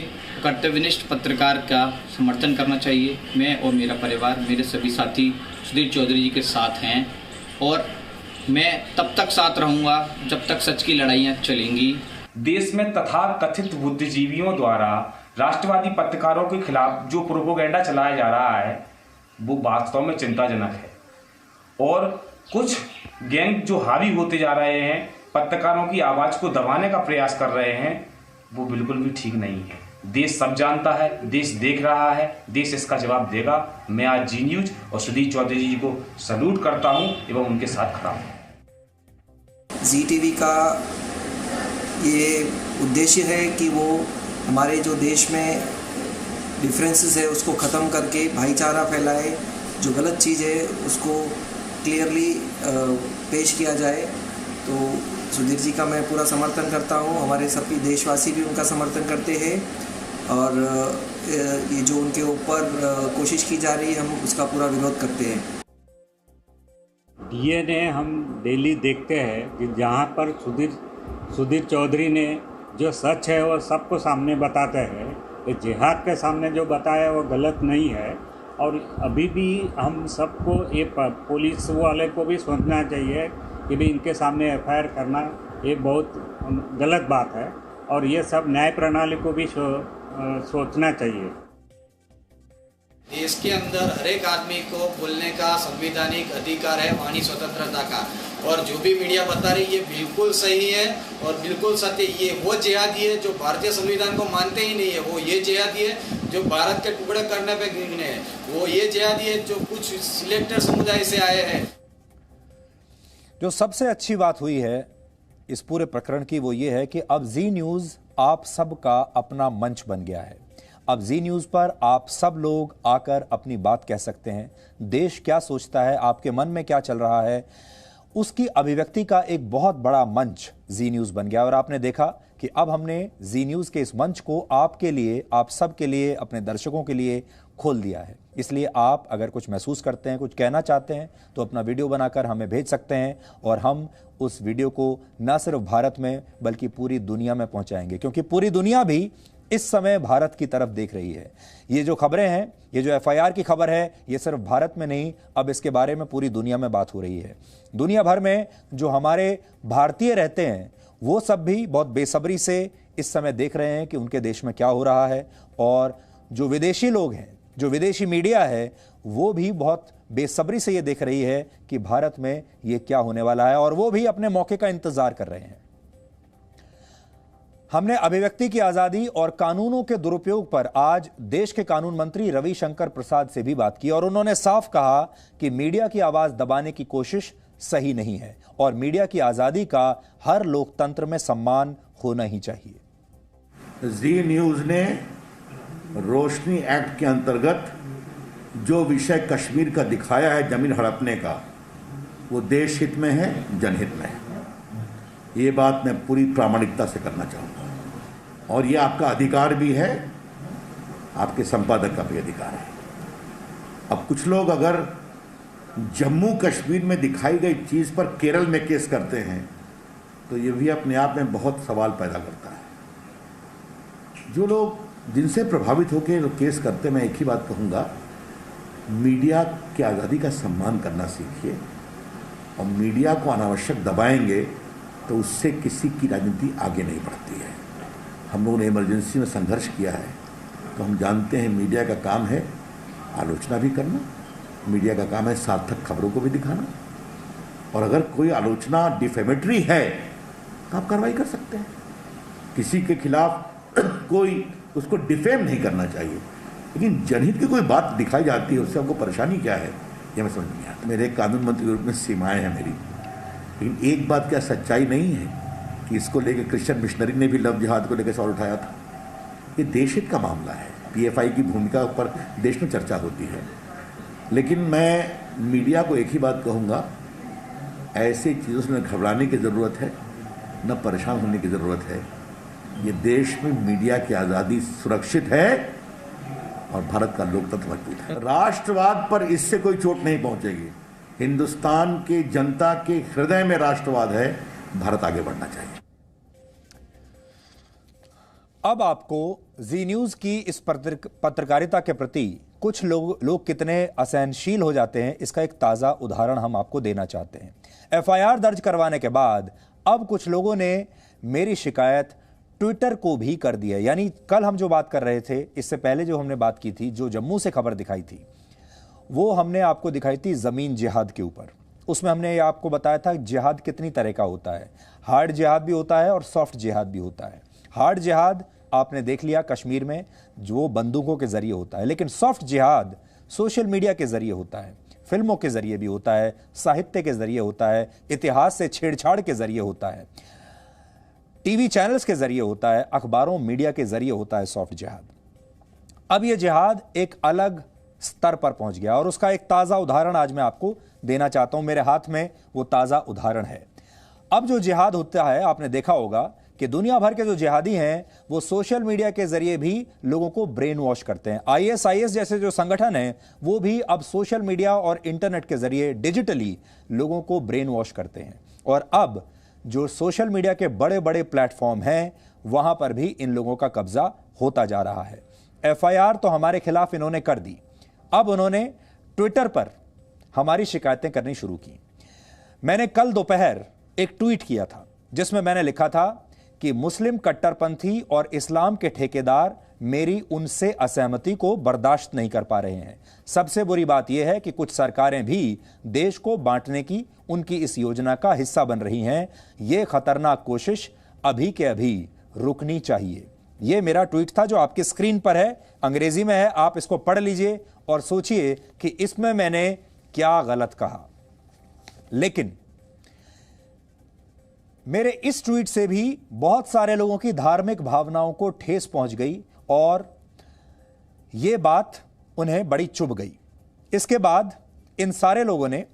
कर्तव्यनिष्ठ पत्रकार का समर्थन करना चाहिए। मैं और मेरा परिवार, मेरे सभी साथी सुधीर चौधरी जी के साथ हैं, और मैं तब तक साथ रहूंगा जब तक सच की लड़ाइयाँ चलेंगी। देश में तथाकथित बुद्धिजीवियों द्वारा राष्ट्रवादी पत्रकारों के खिलाफ जो प्रोपोगेंडा चलाया जा रहा है वो वास्तव में चिंताजनक है, और कुछ गैंग जो हावी होते जा रहे हैं, पत्रकारों की आवाज़ को दबाने का प्रयास कर रहे हैं, वो बिल्कुल भी ठीक नहीं है। देश सब जानता है, देश देख रहा है, देश इसका जवाब देगा। मैं आज जी न्यूज़ और सुधीर चौधरी जी को सैल्यूट करता हूं एवं उनके साथ खड़ा हूं। जी टीवी का ये उद्देश्य है कि वो हमारे जो देश में डिफरेंसेस है उसको ख़त्म करके भाईचारा फैलाए, जो गलत चीज़ है उसको क्लियरली पेश किया जाए। तो सुधीर जी का मैं पूरा समर्थन करता हूँ, हमारे सभी देशवासी भी उनका समर्थन करते हैं और ये जो उनके ऊपर कोशिश की जा रही है हम उसका पूरा विरोध करते हैं। डीएनए हम डेली देखते हैं कि जहाँ पर सुधीर चौधरी ने जो सच है वो सबको सामने बताते हैं। कि जिहाद के सामने जो बताया वो गलत नहीं है और अभी भी हम सबको ये पुलिस वाले को भी सोचना चाहिए कि भी इनके सामने एफआईआर करना ये बहुत गलत बात है और ये सब न्याय प्रणाली को भी सोचना चाहिए। देश के अंदर हर एक आदमी को बोलने का संवैधानिक अधिकार है, वाणी स्वतंत्रता का, और जो भी मीडिया बता रही है ये बिल्कुल सही है और बिल्कुल सत्य। ये वो जिहादी है जो भारतीय संविधान को मानते ही नहीं है, वो ये जिहादी है जो भारत के टुकड़े करने पे गिने हैं, वो ये जिहादी है जो कुछ सिलेक्टेड समुदाय से आए हैं। जो सबसे अच्छी बात हुई है इस पूरे प्रकरण की वो ये है कि अब जी न्यूज़ आप सबका अपना मंच बन गया है। अब जी न्यूज़ पर आप सब लोग आकर अपनी बात कह सकते हैं। देश क्या सोचता है, आपके मन में क्या चल रहा है, उसकी अभिव्यक्ति का एक बहुत बड़ा मंच जी न्यूज़ बन गया। और आपने देखा कि अब हमने जी न्यूज़ के इस मंच को आपके लिए, आप सब के लिए, अपने दर्शकों के लिए खोल दिया है। इसलिए आप अगर कुछ महसूस करते हैं, कुछ कहना चाहते हैं तो अपना वीडियो बनाकर हमें भेज सकते हैं और हम उस वीडियो को न सिर्फ भारत में बल्कि पूरी दुनिया में पहुंचाएंगे, क्योंकि पूरी दुनिया भी इस समय भारत की तरफ देख रही है। ये जो खबरें हैं, ये जो एफआईआर की खबर है, ये सिर्फ भारत में नहीं, अब इसके बारे में पूरी दुनिया में बात हो रही है। दुनिया भर में जो हमारे भारतीय रहते हैं वो सब भी बहुत बेसब्री से इस समय देख रहे हैं कि उनके देश में क्या हो रहा है, और जो विदेशी लोग हैं, जो विदेशी मीडिया है, वो भी बहुत बेसब्री से ये देख रही है कि भारत में ये क्या होने वाला है, और वो भी अपने मौके का इंतजार कर रहे हैं। हमने अभिव्यक्ति की आजादी और कानूनों के दुरुपयोग पर आज देश के कानून मंत्री रविशंकर प्रसाद से भी बात की और उन्होंने साफ कहा कि मीडिया की आवाज दबाने की कोशिश सही नहीं है और मीडिया की आजादी का हर लोकतंत्र में सम्मान होना ही चाहिए। जी न्यूज़ ने रोशनी एक्ट के अंतर्गत जो विषय कश्मीर का दिखाया है, जमीन हड़पने का, वो देश हित में है, जनहित में है। ये बात मैं पूरी प्रामाणिकता से करना चाहूँगा और ये आपका अधिकार भी है, आपके संपादक का भी अधिकार है। अब कुछ लोग अगर जम्मू कश्मीर में दिखाई गई चीज़ पर केरल में केस करते हैं तो ये भी अपने आप में बहुत सवाल पैदा करता है। जो लोग जिनसे प्रभावित होकर जो केस करते, मैं एक ही बात कहूँगा, मीडिया की आज़ादी का सम्मान करना सीखिए। और मीडिया को अनावश्यक दबाएंगे तो उससे किसी की राजनीति आगे नहीं बढ़ती है। हम लोगों ने इमरजेंसी में संघर्ष किया है तो हम जानते हैं मीडिया का काम है आलोचना भी करना, मीडिया का काम है सार्थक खबरों को भी दिखाना, और अगर कोई आलोचना डिफेमेटरी है तो आप कार्रवाई कर सकते हैं। किसी के खिलाफ कोई उसको डिफेम नहीं करना चाहिए, लेकिन जनहित की कोई बात दिखाई जाती है उससे हमको परेशानी क्या है ये मैं समझ नहीं आता। मेरे कानून मंत्री के रूप में सीमाएँ हैं मेरी, लेकिन एक बात क्या सच्चाई नहीं है कि इसको लेकर क्रिश्चियन मिशनरी ने भी लव जिहाद को लेकर सवाल उठाया था। ये देश हित का मामला है, पीएफआई की भूमिका पर देश में चर्चा होती है। लेकिन मैं मीडिया को एक ही बात कहूँगा, ऐसी चीज़ों से न घबराने की ज़रूरत है न परेशान होने की ज़रूरत है। ये देश में मीडिया की आज़ादी सुरक्षित है और भारत का लोकतंत्र मजबूत है। राष्ट्रवाद पर इससे कोई चोट नहीं पहुँचेगी। हिंदुस्तान के जनता के हृदय में राष्ट्रवाद है, भारत आगे बढ़ना चाहिए। अब आपको जी न्यूज़ की इस पत्रकारिता के प्रति कुछ लोग कितने असहनशील हो जाते हैं, इसका एक ताज़ा उदाहरण हम आपको देना चाहते हैं। एफआईआर दर्ज करवाने के बाद अब कुछ लोगों ने मेरी शिकायत ट्विटर को भी कर दी है। यानी कल हम जो बात कर रहे थे, इससे पहले जो हमने बात की थी, जो जम्मू से खबर दिखाई थी, वो हमने आपको दिखाई थी ज़मीन जिहाद के ऊपर। उसमें हमने ये आपको बताया था जिहाद कितनी तरह का होता है। हार्ड जिहाद भी होता है और सॉफ्ट जिहाद भी होता है। हार्ड जिहाद आपने देख लिया कश्मीर में, जो बंदूकों के जरिए होता है, लेकिन सॉफ्ट जिहाद सोशल मीडिया के जरिए होता है, फिल्मों के जरिए भी होता है, साहित्य के जरिए होता है, इतिहास से छेड़छाड़ के जरिए होता है, टीवी चैनल्स के जरिए होता है, अखबारों मीडिया के जरिए होता है सॉफ्ट जिहाद। अब यह जिहाद एक अलग स्तर पर पहुंच गया और उसका एक ताज़ा उदाहरण आज मैं आपको देना चाहता हूं। मेरे हाथ में वो ताज़ा उदाहरण है। अब जो जिहाद होता है, आपने देखा होगा कि दुनिया भर के जो जिहादी हैं वो सोशल मीडिया के जरिए भी लोगों को ब्रेन वॉश करते हैं। ISIS जैसे जो संगठन हैं वो भी अब सोशल मीडिया और इंटरनेट के जरिए डिजिटली लोगों को ब्रेन वॉश करते हैं। और अब जो सोशल मीडिया के बड़े बड़े प्लेटफॉर्म हैं वहां पर भी इन लोगों का कब्जा होता जा रहा है। FIR तो हमारे खिलाफ इन्होंने कर दी, अब उन्होंने ट्विटर पर हमारी शिकायतें करनी शुरू की। मैंने कल दोपहर एक ट्वीट किया था जिसमें मैंने लिखा था कि मुस्लिम कट्टरपंथी और इस्लाम के ठेकेदार मेरी उनसे असहमति को बर्दाश्त नहीं कर पा रहे हैं। सबसे बुरी बात यह है कि कुछ सरकारें भी देश को बांटने की उनकी इस योजना का हिस्सा बन रही हैं। यह खतरनाक कोशिश अभी के अभी रुकनी चाहिए। यह मेरा ट्वीट था जो आपकी स्क्रीन पर है, अंग्रेजी में है, आप इसको पढ़ लीजिए और सोचिए कि इसमें मैंने क्या गलत कहा। लेकिन मेरे इस ट्वीट से भी बहुत सारे लोगों की धार्मिक भावनाओं को ठेस पहुंच गई और यह बात उन्हें बड़ी चुभ गई। इसके बाद इन सारे लोगों ने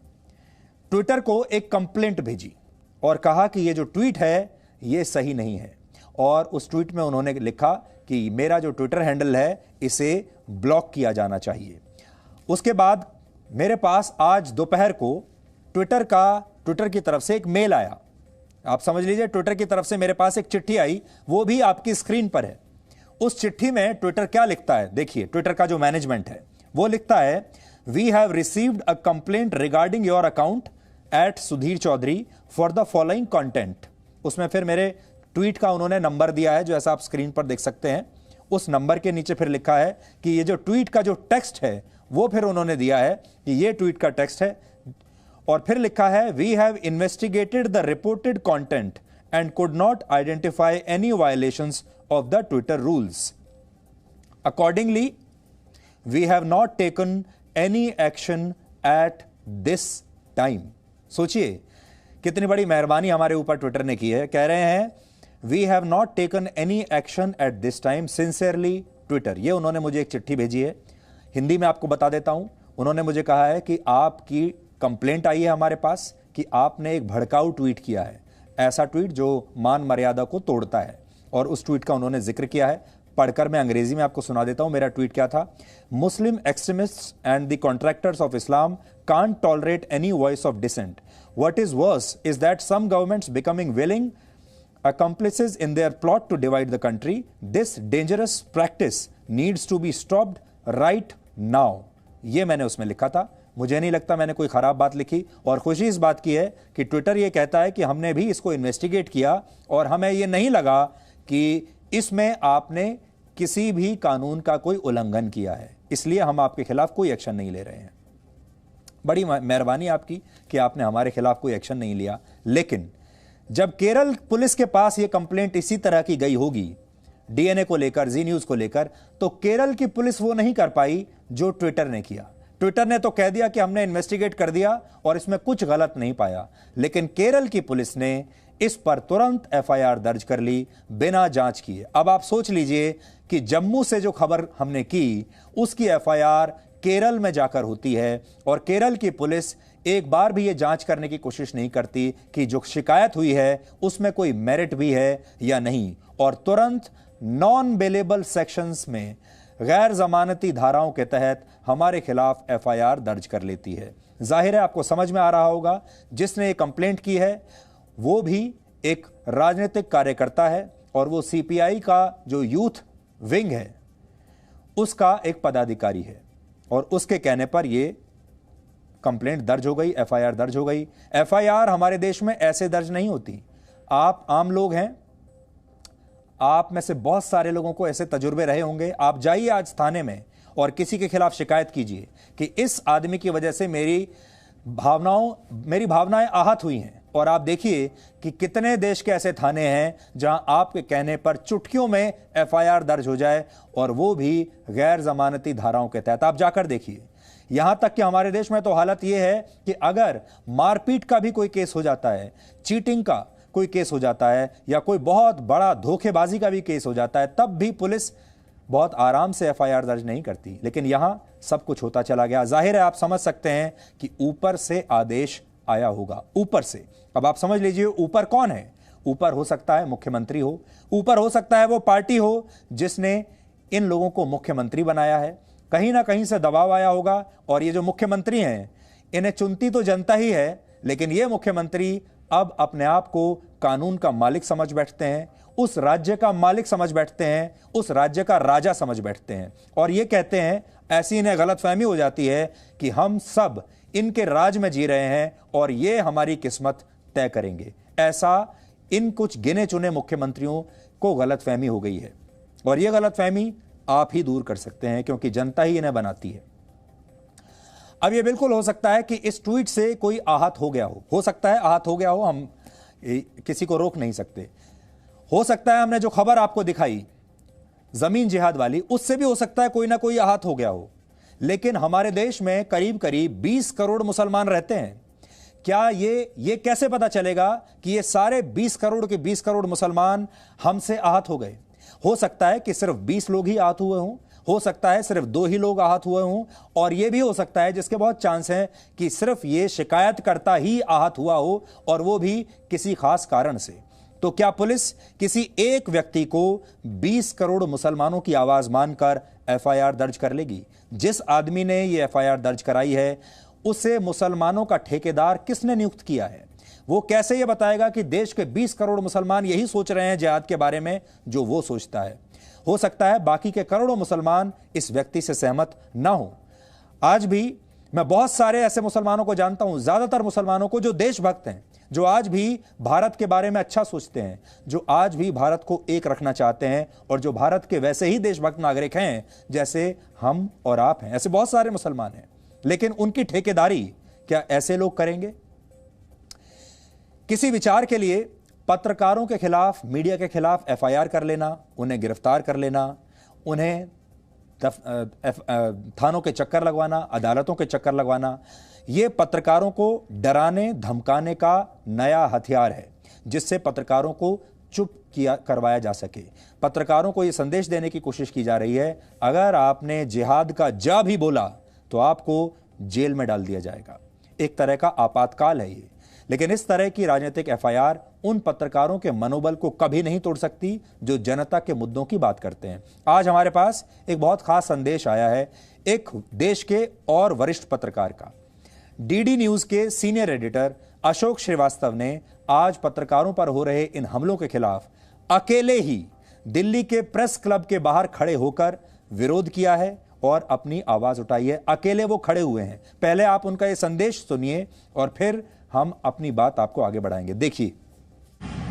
ट्विटर को एक कंप्लेंट भेजी और कहा कि यह जो ट्वीट है यह सही नहीं है। और उस ट्वीट में उन्होंने लिखा कि मेरा जो ट्विटर हैंडल है इसे ब्लॉक किया जाना चाहिए। उसके बाद मेरे पास आज दोपहर को ट्विटर की तरफ से एक मेल आया। आप समझ लीजिए, ट्विटर की तरफ से मेरे पास एक चिट्ठी आई, वो भी आपकी स्क्रीन पर है। उस चिट्ठी में ट्विटर क्या लिखता है देखिए। ट्विटर का जो मैनेजमेंट है वो लिखता है, we have received a complaint regarding your account at Sudhir Chaudhary for the following content. उसमें फिर मेरे ट्वीट का उन्होंने नंबर दिया है जो ऐसा आप स्क्रीन पर देख सकते हैं। उस नंबर के नीचे फिर लिखा है कि ये जो ट्वीट का जो टेक्स्ट है वो फिर उन्होंने दिया है कि ये ट्वीट का टेक्स्ट है। और फिर लिखा है, we have investigated the reported content and could not identify any violations of the Twitter rules. Accordingly we have not taken any action at this time. सोचिए कितनी बड़ी मेहरबानी हमारे ऊपर ट्विटर ने की है। कह रहे हैं, we have not taken any action at this time, sincerely Twitter. ये उन्होंने मुझे एक चिट्ठी भेजी है, हिंदी में आपको बता देता हूं। उन्होंने मुझे कहा है कि आपकी कंप्लेंट आई है हमारे पास कि आपने एक भड़काऊ ट्वीट किया है, ऐसा ट्वीट जो मान मर्यादा को तोड़ता है। और उस ट्वीट का उन्होंने जिक्र किया है। पढ़कर मैं अंग्रेजी में आपको सुना देता हूं। मेरा ट्वीट क्या था, Muslim extremists and the contractors of Islam can't tolerate any voice of dissent. What is worse is that some governments becoming willing accomplices in their plot to divide the country. This dangerous practice needs to be stopped right now. ये मैंने उसमें लिखा था। मुझे नहीं लगता मैंने कोई खराब बात लिखी। और खुशी इस बात की है कि ट्विटर ये कहता है कि हमने भी इसको इन्वेस्टिगेट किया और हमें ये नहीं लगा कि इसमें आपने किसी भी कानून का कोई उल्लंघन किया है, इसलिए हम आपके खिलाफ कोई एक्शन नहीं ले रहे हैं। बड़ी मेहरबानी आपकी कि आपने हमारे खिलाफ कोई एक्शन नहीं लिया। लेकिन जब केरल पुलिस के पास यह कंप्लेंट इसी तरह की गई होगी डीएनए को लेकर, जी न्यूज को लेकर, तो केरल की पुलिस वो नहीं कर पाई जो ट्विटर ने किया। ट्विटर ने तो कह दिया कि हमने इन्वेस्टिगेट कर दिया और इसमें कुछ गलत नहीं पाया, लेकिन केरल की पुलिस ने इस पर तुरंत एफआईआर दर्ज कर ली बिना जांच किए। अब आप सोच लीजिए कि जम्मू से जो खबर हमने की उसकी एफआईआर केरल में जाकर होती है और केरल की पुलिस एक बार भी यह जांच करने की कोशिश नहीं करती कि जो शिकायत हुई है उसमें कोई मेरिट भी है या नहीं, और तुरंत नॉन बेलेबल सेक्शंस में गैर जमानती धाराओं के तहत हमारे खिलाफ एफआईआर दर्ज कर लेती है। जाहिर है आपको समझ में आ रहा होगा, जिसने ये कंप्लेंट की है वो भी एक राजनीतिक कार्यकर्ता है और वो सीपीआई का जो यूथ विंग है उसका एक पदाधिकारी है, और उसके कहने पर ये कंप्लेंट दर्ज हो गई, एफआईआर दर्ज हो गई। एफआईआर हमारे देश में ऐसे दर्ज नहीं होती। आप आम लोग हैं, आप में से बहुत सारे लोगों को ऐसे तजुर्बे रहे होंगे। आप जाइए आज थाने में और किसी के खिलाफ शिकायत कीजिए कि इस आदमी की वजह से मेरी भावनाएं आहत हुई हैं, और आप देखिए कि कितने देश के ऐसे थाने हैं जहां आपके कहने पर चुटकियों में एफआईआर दर्ज हो जाए, और वो भी गैर जमानती धाराओं के तहत। आप जाकर देखिए यहां तक कि हमारे देश में तो हालत यह है कि अगर मारपीट का भी कोई केस हो जाता है, चीटिंग का कोई केस हो जाता है, या कोई बहुत बड़ा धोखेबाजी का भी केस हो जाता है, तब भी पुलिस बहुत आराम से एफआईआर दर्ज नहीं करती। लेकिन यहां सब कुछ होता चला गया। जाहिर है आप समझ सकते हैं कि ऊपर से आदेश आया होगा, ऊपर से। अब आप समझ लीजिए ऊपर कौन है। ऊपर हो सकता है मुख्यमंत्री हो, ऊपर हो सकता है वो पार्टी हो जिसने इन लोगों को मुख्यमंत्री बनाया है। कहीं ना कहीं से दबाव आया होगा। और ये जो मुख्यमंत्री हैं, इन्हें चुनती तो जनता ही है, लेकिन ये मुख्यमंत्री अब अपने आप को कानून का मालिक समझ बैठते हैं, उस राज्य का मालिक समझ बैठते हैं, उस राज्य का राजा समझ बैठते हैं। और ये कहते हैं, ऐसी इन्हें गलतफहमी हो जाती है कि हम सब इनके राज में जी रहे हैं और ये हमारी किस्मत तय करेंगे। ऐसा इन कुछ गिने चुने मुख्यमंत्रियों को गलतफहमी हो गई है। और यह गलतफहमी आप ही दूर कर सकते हैं, क्योंकि जनता ही इन्हें बनाती है। अब यह बिल्कुल हो सकता है कि इस ट्वीट से कोई आहत हो गया हो सकता है आहत हो गया हो, हम किसी को रोक नहीं सकते। हो सकता है हमने जो खबर आपको दिखाई जमीन जिहाद वाली, उससे भी हो सकता है कोई ना कोई आहत हो गया हो। लेकिन हमारे देश में करीब करीब 20 करोड़ मुसलमान रहते हैं। क्या ये कैसे पता चलेगा कि ये सारे 20 करोड़ के 20 करोड़ मुसलमान हमसे आहत हो गए? हो सकता है कि सिर्फ 20 लोग ही आहत हुए हों, हो सकता है सिर्फ 2 ही लोग आहत हुए हों, और यह भी हो सकता है, जिसके बहुत चांस हैं, कि सिर्फ ये शिकायतकर्ता ही आहत हुआ हो, और वो भी किसी खास कारण से। तो क्या पुलिस किसी एक व्यक्ति को 20 करोड़ मुसलमानों की आवाज मानकर एफआईआर दर्ज कर लेगी? जिस आदमी ने यह एफआईआर दर्ज कराई है, उसे मुसलमानों का ठेकेदार किसने नियुक्त किया है? वो कैसे ये बताएगा कि देश के 20 करोड़ मुसलमान यही सोच रहे हैं जिहाद के बारे में जो वो सोचता है? हो सकता है बाकी के करोड़ों मुसलमान इस व्यक्ति से सहमत ना हो। आज भी मैं बहुत सारे ऐसे मुसलमानों को जानता हूं, ज्यादातर मुसलमानों को, जो देशभक्त हैं, जो आज भी भारत के बारे में अच्छा सोचते हैं, जो आज भी भारत को एक रखना चाहते हैं, और जो भारत के वैसे ही देशभक्त नागरिक हैं जैसे हम और आप हैं। ऐसे बहुत सारे मुसलमान हैं। लेकिन उनकी ठेकेदारी क्या ऐसे लोग करेंगे? किसी विचार के लिए पत्रकारों के खिलाफ, मीडिया के खिलाफ एफआईआर कर लेना, उन्हें गिरफ्तार कर लेना, उन्हें थानों के चक्कर लगवाना, अदालतों के चक्कर लगवाना, यह पत्रकारों को डराने धमकाने का नया हथियार है, जिससे पत्रकारों को चुप करवाया जा सके। पत्रकारों को यह संदेश देने की कोशिश की जा रही है, अगर आपने जिहाद का जा भी बोला तो आपको जेल में डाल दिया जाएगा। एक तरह का आपातकाल है ये। लेकिन इस तरह की राजनीतिक एफआईआर उन पत्रकारों के मनोबल को कभी नहीं तोड़ सकती जो जनता के मुद्दों की बात करते हैं। आज हमारे पास एक बहुत खास संदेश आया है एक देश के और वरिष्ठ पत्रकार का। डीडी न्यूज के सीनियर एडिटर अशोक श्रीवास्तव ने आज पत्रकारों पर हो रहे इन हमलों के खिलाफ अकेले ही दिल्ली के प्रेस क्लब के बाहर खड़े होकर विरोध किया है और अपनी आवाज उठाई है। अकेले वो खड़े हुए हैं। पहले आप उनका ये संदेश सुनिए और फिर हम अपनी बात आपको आगे बढ़ाएंगे। देखिए,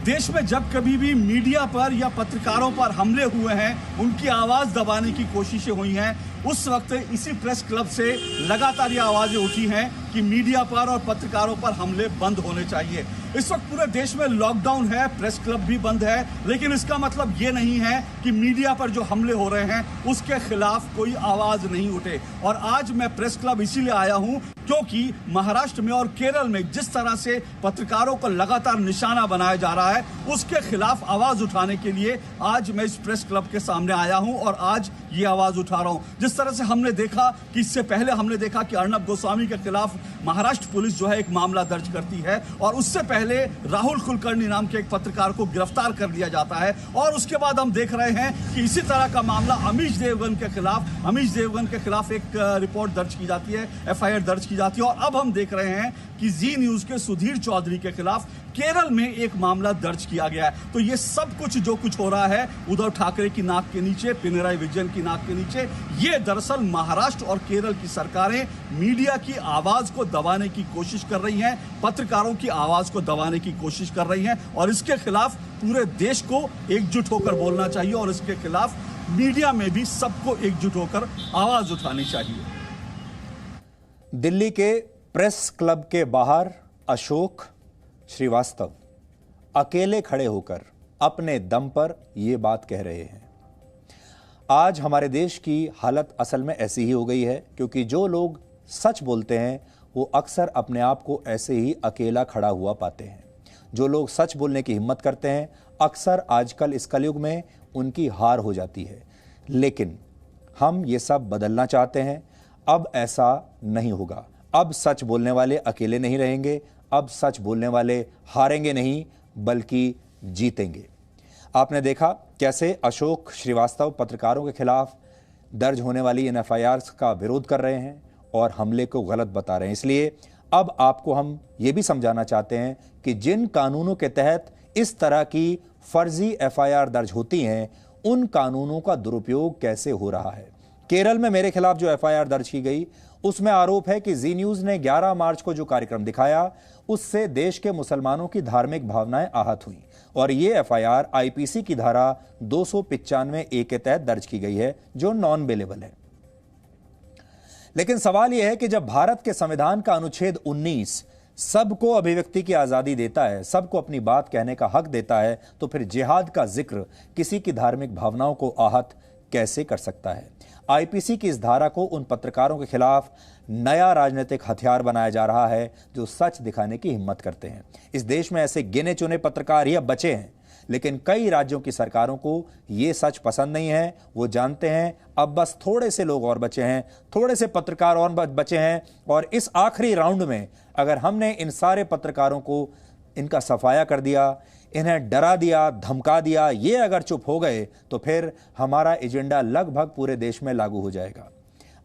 देश में जब कभी भी मीडिया पर या पत्रकारों पर हमले हुए हैं, उनकी आवाज दबाने की कोशिशें हुई हैं, उस वक्त इसी प्रेस क्लब से लगातार ये आवाजें उठी हैं कि मीडिया पर और पत्रकारों पर हमले बंद होने चाहिए। इस वक्त पूरे देश में लॉकडाउन है, प्रेस क्लब भी बंद है, लेकिन इसका मतलब ये नहीं है कि मीडिया पर जो हमले हो रहे हैं उसके खिलाफ कोई आवाज नहीं उठे। और आज मैं प्रेस क्लब इसीलिए आया हूं क्योंकि महाराष्ट्र में और केरल में जिस तरह से पत्रकारों को लगातार निशाना बनाया जा रहा है, उसके खिलाफ आवाज उठाने के लिए आज मैं इस प्रेस क्लब के सामने आया हूं और आज ये आवाज उठा रहा हूं। जिस तरह से हमने देखा कि इससे पहले हमने देखा कि अर्नब गोस्वामी के खिलाफ महाराष्ट्र पुलिस जो है एक मामला दर्ज करती है और उससे पहले राहुल कुलकर्णी नाम के एक पत्रकार को गिरफ्तार कर लिया जाता है, और उसके बाद हम देख रहे हैं कि इसी तरह का मामला अमीश देवगन के खिलाफ एक रिपोर्ट दर्ज की जाती है, एफआईआर दर्ज की जाती है। और अब हम देख रहे हैं कि जी न्यूज के सुधीर चौधरी के खिलाफ केरल में एक मामला दर्ज किया गया है। तो ये सब कुछ जो कुछ हो रहा है उद्धव ठाकरे की नाक के नीचे, पिनराई विजयन की नाक के नीचे, ये दरअसल महाराष्ट्र और केरल की सरकारें मीडिया की आवाज को दबाने की कोशिश कर रही हैं, पत्रकारों की आवाज को दबाने की कोशिश कर रही हैं, और इसके खिलाफ पूरे देश को एकजुट होकर बोलना चाहिए और इसके खिलाफ मीडिया में भी सबको एकजुट होकर आवाज उठानी चाहिए। दिल्ली के प्रेस क्लब के बाहर अशोक श्रीवास्तव अकेले खड़े होकर अपने दम पर यह बात कह रहे हैं। आज हमारे देश की हालत असल में ऐसी ही हो गई है, क्योंकि जो लोग सच बोलते हैं वो अक्सर अपने आप को ऐसे ही अकेला खड़ा हुआ पाते हैं। जो लोग सच बोलने की हिम्मत करते हैं अक्सर आजकल इस कलयुग में उनकी हार हो जाती है। लेकिन हम ये सब बदलना चाहते हैं। अब ऐसा नहीं होगा। अब सच बोलने वाले अकेले नहीं रहेंगे। अब सच बोलने वाले हारेंगे नहीं बल्कि जीतेंगे। आपने देखा कैसे अशोक श्रीवास्तव पत्रकारों के खिलाफ दर्ज होने वाली इन एफआईआर का विरोध कर रहे हैं और हमले को गलत बता रहे हैं। इसलिए अब आपको हम ये भी समझाना चाहते हैं कि जिन कानूनों के तहत इस तरह की फर्जी एफआईआर दर्ज होती हैं उन कानूनों का दुरुपयोग कैसे हो रहा है। केरल में मेरे खिलाफ जो एफआईआर दर्ज की गई उसमें आरोप है कि जी न्यूज ने 11 मार्च को जो कार्यक्रम दिखाया उससे देश के मुसलमानों की धार्मिक भावनाएं आहत हुई और ये एफआईआर आईपीसी की धारा 295A के तहत दर्ज की गई है जो नॉन बेलेबल है। लेकिन सवाल यह है कि जब भारत के संविधान का अनुच्छेद 19 सबको अभिव्यक्ति की आजादी देता है, सबको अपनी बात कहने का हक देता है, तो फिर जिहाद का जिक्र किसी की धार्मिक भावनाओं को आहत कैसे कर सकता है। आईपीसी की इस धारा को उन पत्रकारों के खिलाफ नया राजनीतिक हथियार बनाया जा रहा है जो सच दिखाने की हिम्मत करते हैं। इस देश में ऐसे गिने चुने पत्रकार ही अब बचे हैं, लेकिन कई राज्यों की सरकारों को ये सच पसंद नहीं है। वो जानते हैं अब बस थोड़े से लोग और बचे हैं, थोड़े से पत्रकार और बचे हैं और इस आखिरी राउंड में अगर हमने इन सारे पत्रकारों को इनका सफाया कर दिया, इन्हें डरा दिया, धमका दिया, ये अगर चुप हो गए तो फिर हमारा एजेंडा लगभग पूरे देश में लागू हो जाएगा।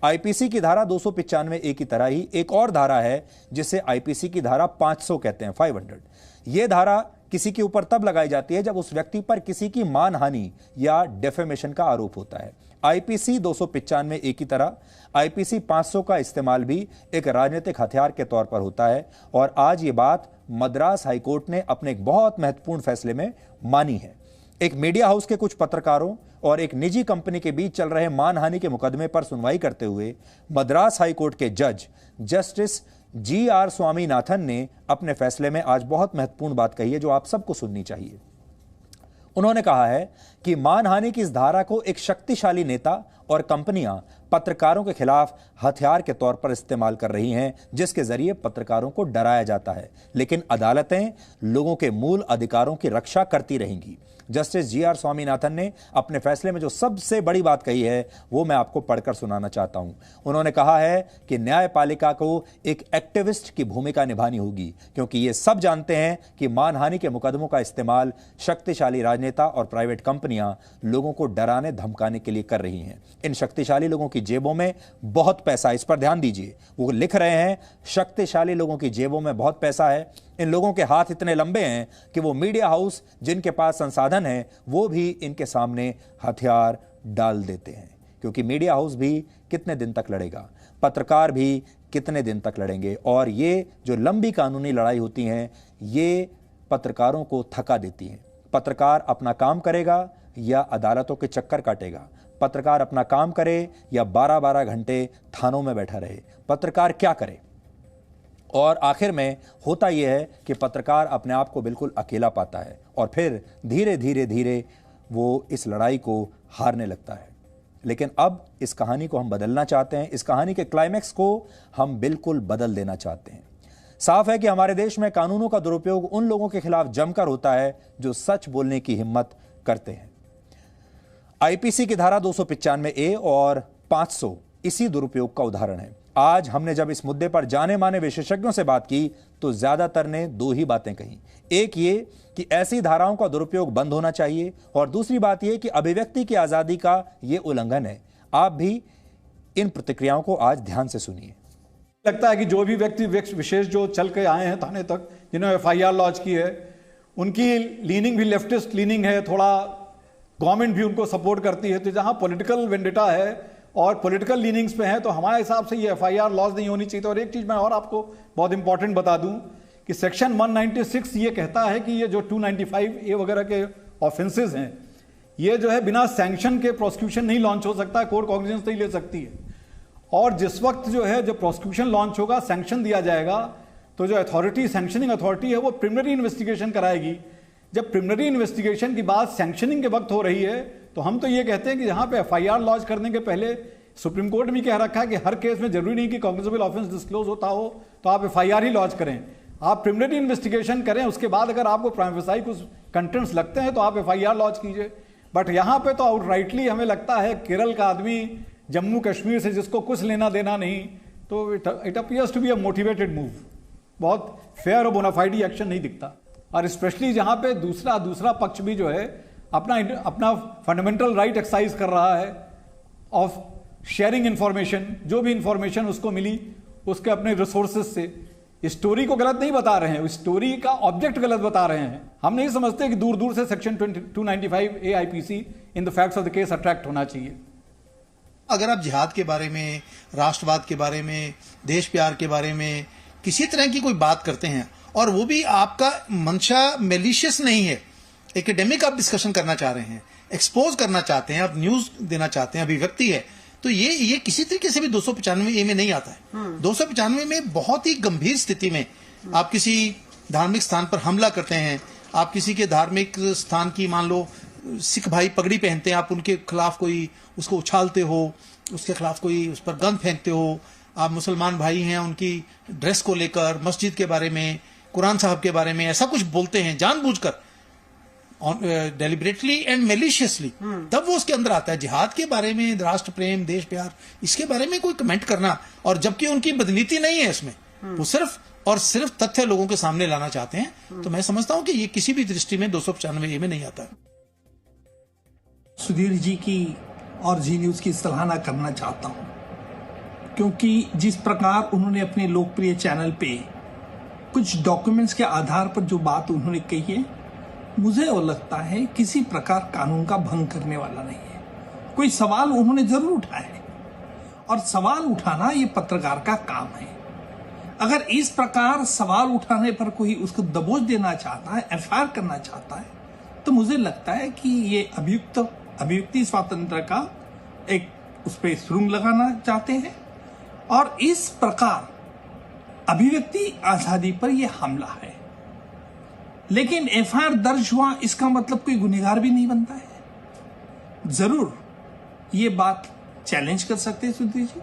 आईपीसी की धारा 295A की तरह ही एक और धारा है जिसे आईपीसी की धारा 500 कहते हैं, 500। ये धारा किसी के ऊपर तब लगाई जाती है जब उस व्यक्ति पर किसी की मानहानि या डेफेमेशन का आरोप होता है। आईपीसी 295A की तरह आईपीसी 500 का इस्तेमाल भी एक राजनीतिक हथियार के तौर पर होता है और आज ये बात मद्रास हाईकोर्ट ने अपने एक बहुत महत्वपूर्ण फैसले में मानी है। एक मीडिया हाउस के कुछ पत्रकारों और एक निजी कंपनी के बीच चल रहे मानहानि के मुकदमे पर सुनवाई करते हुए मद्रास हाईकोर्ट के जज जस्टिस GR स्वामीनाथन ने अपने फैसले में आज बहुत महत्वपूर्ण बात कही है जो आप सबको सुननी चाहिए। उन्होंने कहा है कि मानहानि की इस धारा को एक शक्तिशाली नेता और कंपनियां पत्रकारों के खिलाफ हथियार के तौर पर इस्तेमाल कर रही हैं जिसके जरिए पत्रकारों को डराया जाता है, लेकिन अदालतें लोगों के मूल अधिकारों की रक्षा करती रहेंगी। जस्टिस GR स्वामीनाथन ने अपने फैसले में जो सबसे बड़ी बात कही है वो मैं आपको पढ़कर सुनाना चाहता हूं। उन्होंने कहा है कि न्यायपालिका को एक एक्टिविस्ट की भूमिका निभानी होगी क्योंकि ये सब जानते हैं कि मानहानि के मुकदमों का इस्तेमाल शक्तिशाली राजनेता और प्राइवेट कंपनियां लोगों को डराने धमकाने के लिए कर रही हैं। इन शक्तिशाली लोगों की जेबों में बहुत पैसा, इस पर ध्यान दीजिए, वो लिख रहे हैं शक्तिशाली लोगों की जेबों में बहुत पैसा है। इन लोगों के हाथ इतने लंबे हैं कि वो मीडिया हाउस जिनके पास संसाधन है वो भी इनके सामने हथियार डाल देते हैं क्योंकि मीडिया हाउस भी कितने दिन तक लड़ेगा, पत्रकार भी कितने दिन तक लड़ेंगे और ये जो लंबी कानूनी लड़ाई होती हैं ये पत्रकारों को थका देती हैं। पत्रकार अपना काम करेगा या अदालतों के चक्कर काटेगा, पत्रकार अपना काम करे या 12-12 घंटे थानों में बैठा रहे, पत्रकार क्या करे। और आखिर में होता यह है कि पत्रकार अपने आप को बिल्कुल अकेला पाता है और फिर धीरे धीरे धीरे वो इस लड़ाई को हारने लगता है। लेकिन अब इस कहानी को हम बदलना चाहते हैं, इस कहानी के क्लाइमैक्स को हम बिल्कुल बदल देना चाहते हैं। साफ है कि हमारे देश में कानूनों का दुरुपयोग उन लोगों के खिलाफ जमकर होता है जो सच बोलने की हिम्मत करते हैं। आईपीसी की धारा 295A और 500 इसी दुरुपयोग का उदाहरण है। आज हमने जब इस मुद्दे पर जाने माने विशेषज्ञों से बात की तो ज्यादातर ने दो ही बातें कही। एक ये कि ऐसी धाराओं का दुरुपयोग बंद होना चाहिए और दूसरी बात यह कि अभिव्यक्ति की आजादी का यह उल्लंघन है। आप भी इन प्रतिक्रियाओं को आज ध्यान से सुनिए। लगता है कि जो भी व्यक्ति विशेष जो चल के आए हैं थाने तक, जिन्होंने FIR लॉन्च की है, उनकी लीनिंग भी लेफ्टिस्ट लीनिंग है, थोड़ा गवर्नमेंट भी उनको सपोर्ट करती है। तो जहां पॉलिटिकल वेंडेटा है और पॉलिटिकल लीनिंग्स पे है तो हमारे हिसाब से ये FIR लॉज नहीं होनी चाहिए। और एक चीज मैं और आपको बहुत इंपॉर्टेंट बता दूं कि सेक्शन 196 ये कहता है कि ये जो 295A वगैरह के ऑफेंसेस हैं ये जो है बिना सैंक्शन के प्रोसिक्यूशन नहीं लॉन्च हो सकता है, कोर्ट कॉग्निजेंस नहीं ले सकती है। और जिस वक्त जो है जब प्रोसिक्यूशन लॉन्च होगा, सैंक्शन दिया जाएगा, तो जो अथॉरिटी सैंक्शनिंग अथॉरिटी है वो प्रिलिमिनरी इन्वेस्टिगेशन कराएगी। जब प्रिलिमिनरी इन्वेस्टिगेशन की बात सैंक्शनिंग के वक्त हो रही है तो हम तो ये कहते हैं कि यहाँ पे FIR लॉन्च करने के पहले सुप्रीम कोर्ट भी कह रखा है कि हर केस में जरूरी नहीं कि कॉग्निजेबल ऑफेंस डिस्क्लोज होता हो तो आप एफआईआर ही लॉन्च करें, आप प्रिलिमिनरी इन्वेस्टिगेशन करें, उसके बाद अगर आपको प्राइम फेसाई कुछ कंटेंट्स लगते हैं तो आप एफआईआर लॉन्च कीजिए। बट यहाँ पे तो आउटराइटली हमें लगता है केरल का आदमी जम्मू कश्मीर से जिसको कुछ लेना देना नहीं, तो it appears to be a motivated move, बहुत फेयर और बोनाफाइड एक्शन नहीं दिखता। और स्पेशली जहाँ पे दूसरा पक्ष भी जो है अपना फंडामेंटल राइट एक्सरसाइज कर रहा है ऑफ शेयरिंग इंफॉर्मेशन, जो भी इंफॉर्मेशन उसको मिली उसके अपने रिसोर्सेज से। स्टोरी को गलत नहीं बता रहे हैं, स्टोरी का ऑब्जेक्ट गलत बता रहे हैं। हम नहीं समझते कि दूर दूर से section 295 AIPC in the facts of the case attract होना चाहिए। अगर आप जिहाद के बारे में, राष्ट्रवाद के बारे में, देश प्यार के बारे में किसी तरह की कोई बात करते हैं और वो भी आपका मंशा मेलिशियस नहीं है, एकेडमिक आप डिस्कशन करना चाह रहे हैं, एक्सपोज करना चाहते हैं, आप न्यूज देना चाहते हैं, अभिव्यक्ति है, तो ये किसी तरीके से भी 295A में नहीं आता है। 295 में बहुत ही गंभीर स्थिति में आप किसी धार्मिक स्थान पर हमला करते हैं, आप किसी के धार्मिक स्थान की, मान लो सिख भाई पगड़ी पहनते हैं, आप उनके खिलाफ कोई उसको उछालते हो, उसके खिलाफ कोई उस पर गन फेंकते हो, आप मुसलमान भाई हैं उनकी ड्रेस को लेकर, मस्जिद के बारे में, कुरान साहब के बारे में ऐसा कुछ बोलते हैं जानबूझकर, डेलिबरेटली एंड मेलिशियसली, तब वो उसके अंदर आता है। जिहाद के बारे में, राष्ट्र प्रेम, देश प्यार, इसके बारे में कोई कमेंट करना, और जबकि उनकी बदनीति नहीं है इसमें, वो सिर्फ और सिर्फ तथ्य लोगों के सामने लाना चाहते हैं, तो मैं समझता हूं कि ये किसी भी दृष्टि में 295A में नहीं आता है। सुधीर जी की और जी न्यूज की सराहना करना चाहता हूं, क्योंकि जिस प्रकार उन्होंने अपने लोकप्रिय चैनल पे कुछ डॉक्यूमेंट्स के आधार पर जो बात उन्होंने कही है, मुझे और लगता है किसी प्रकार कानून का भंग करने वाला नहीं है। कोई सवाल उन्होंने जरूर उठाया है, और सवाल उठाना ये पत्रकार का काम है। अगर इस प्रकार सवाल उठाने पर कोई उसको दबोच देना चाहता है, एफआईआर करना चाहता है, तो मुझे लगता है कि ये अभिव्यक्ति स्वातंत्र का एक उस पर सुरंग लगाना चाहते हैं, और इस प्रकार अभिव्यक्ति आजादी पर यह हमला है। लेकिन एफआईआर दर्ज हुआ इसका मतलब कोई गुनहगार भी नहीं बनता है। जरूर ये बात चैलेंज कर सकते हैं सुधीर जी,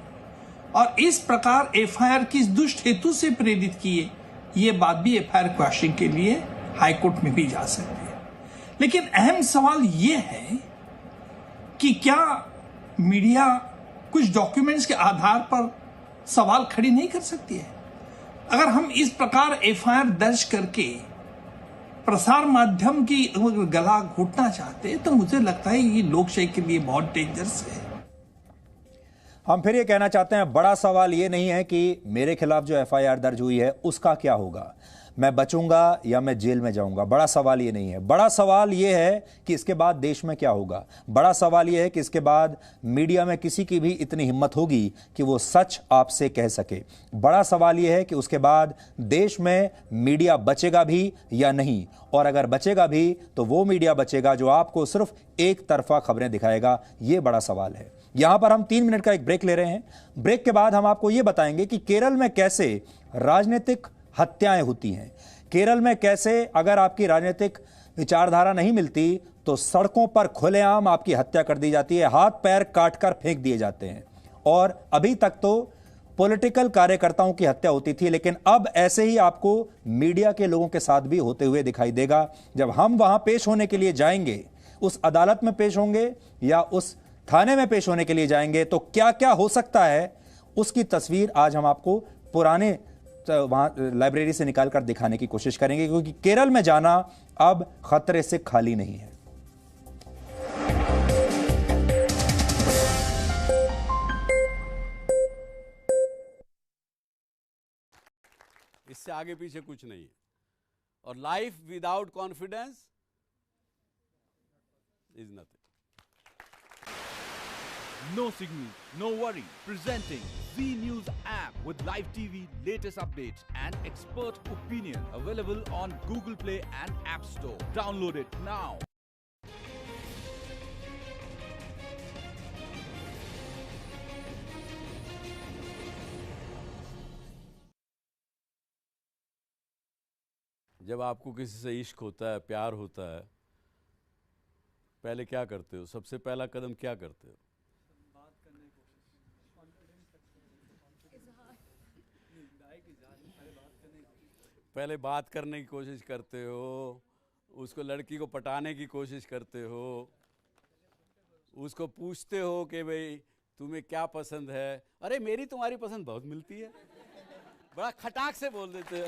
और इस प्रकार एफआईआर किस दुष्ट हेतु से प्रेरित किए, ये बात भी एफआईआर क्वेश्चन के लिए हाईकोर्ट में भी जा सकती है। लेकिन अहम सवाल ये है कि क्या मीडिया कुछ डॉक्यूमेंट्स के आधार पर सवाल खड़ी नहीं कर सकती है? अगर हम इस प्रकार एफआईआर दर्ज करके प्रसार माध्यम की गला घोटना चाहते हैं, तो मुझे लगता है ये लोकशाही के लिए बहुत डेंजरस है। हम फिर ये कहना चाहते हैं, बड़ा सवाल ये नहीं है कि मेरे खिलाफ जो एफआईआर दर्ज हुई है उसका क्या होगा, मैं बचूंगा या मैं जेल में जाऊंगा। बड़ा सवाल ये नहीं है। बड़ा सवाल ये है कि इसके बाद देश में क्या होगा। बड़ा सवाल ये है कि इसके बाद मीडिया में किसी की भी इतनी हिम्मत होगी कि वो सच आपसे कह सके। बड़ा सवाल ये है कि उसके बाद देश में मीडिया बचेगा भी या नहीं, और अगर बचेगा भी तो वो मीडिया बचेगा जो आपको सिर्फ एक तरफा खबरें दिखाएगा। ये बड़ा सवाल है। यहां पर हम 3 मिनट का एक ब्रेक ले रहे हैं। ब्रेक के बाद हम आपको ये बताएंगे कि केरल में कैसे राजनीतिक हत्याएं होती हैं। केरल में कैसे अगर आपकी राजनीतिक विचारधारा नहीं मिलती तो सड़कों पर खुलेआम आपकी हत्या कर दी जाती है, हाथ पैर काटकर फेंक दिए जाते हैं। और अभी तक तो पॉलिटिकल कार्यकर्ताओं की हत्या होती थी, लेकिन अब ऐसे ही आपको मीडिया के लोगों के साथ भी होते हुए दिखाई देगा। जब हम वहां पेश होने के लिए जाएंगे, उस अदालत में पेश होंगे या उस थाने में पेश होने के लिए जाएंगे, तो क्या क्या हो सकता है उसकी तस्वीर आज हम आपको पुराने वहां लाइब्रेरी से निकालकर दिखाने की कोशिश करेंगे, क्योंकि केरल में जाना अब खतरे से खाली नहीं है। इससे आगे पीछे कुछ नहीं है। और life without confidence is nothing. No signal, no worry. Presenting Z News app with live TV, latest updates and expert opinion. Available on Google Play and App Store. Download it now. जब आपको किसी से इश्क होता है, प्यार होता है, पहले क्या करते हो? सबसे पहला कदम क्या करते हो? पहले बात करने की कोशिश करते हो, उसको लड़की को पटाने की कोशिश करते हो, उसको पूछते हो कि भाई तुम्हें क्या पसंद है, अरे मेरी तुम्हारी पसंद बहुत मिलती है, बड़ा खटाक से बोल देते हो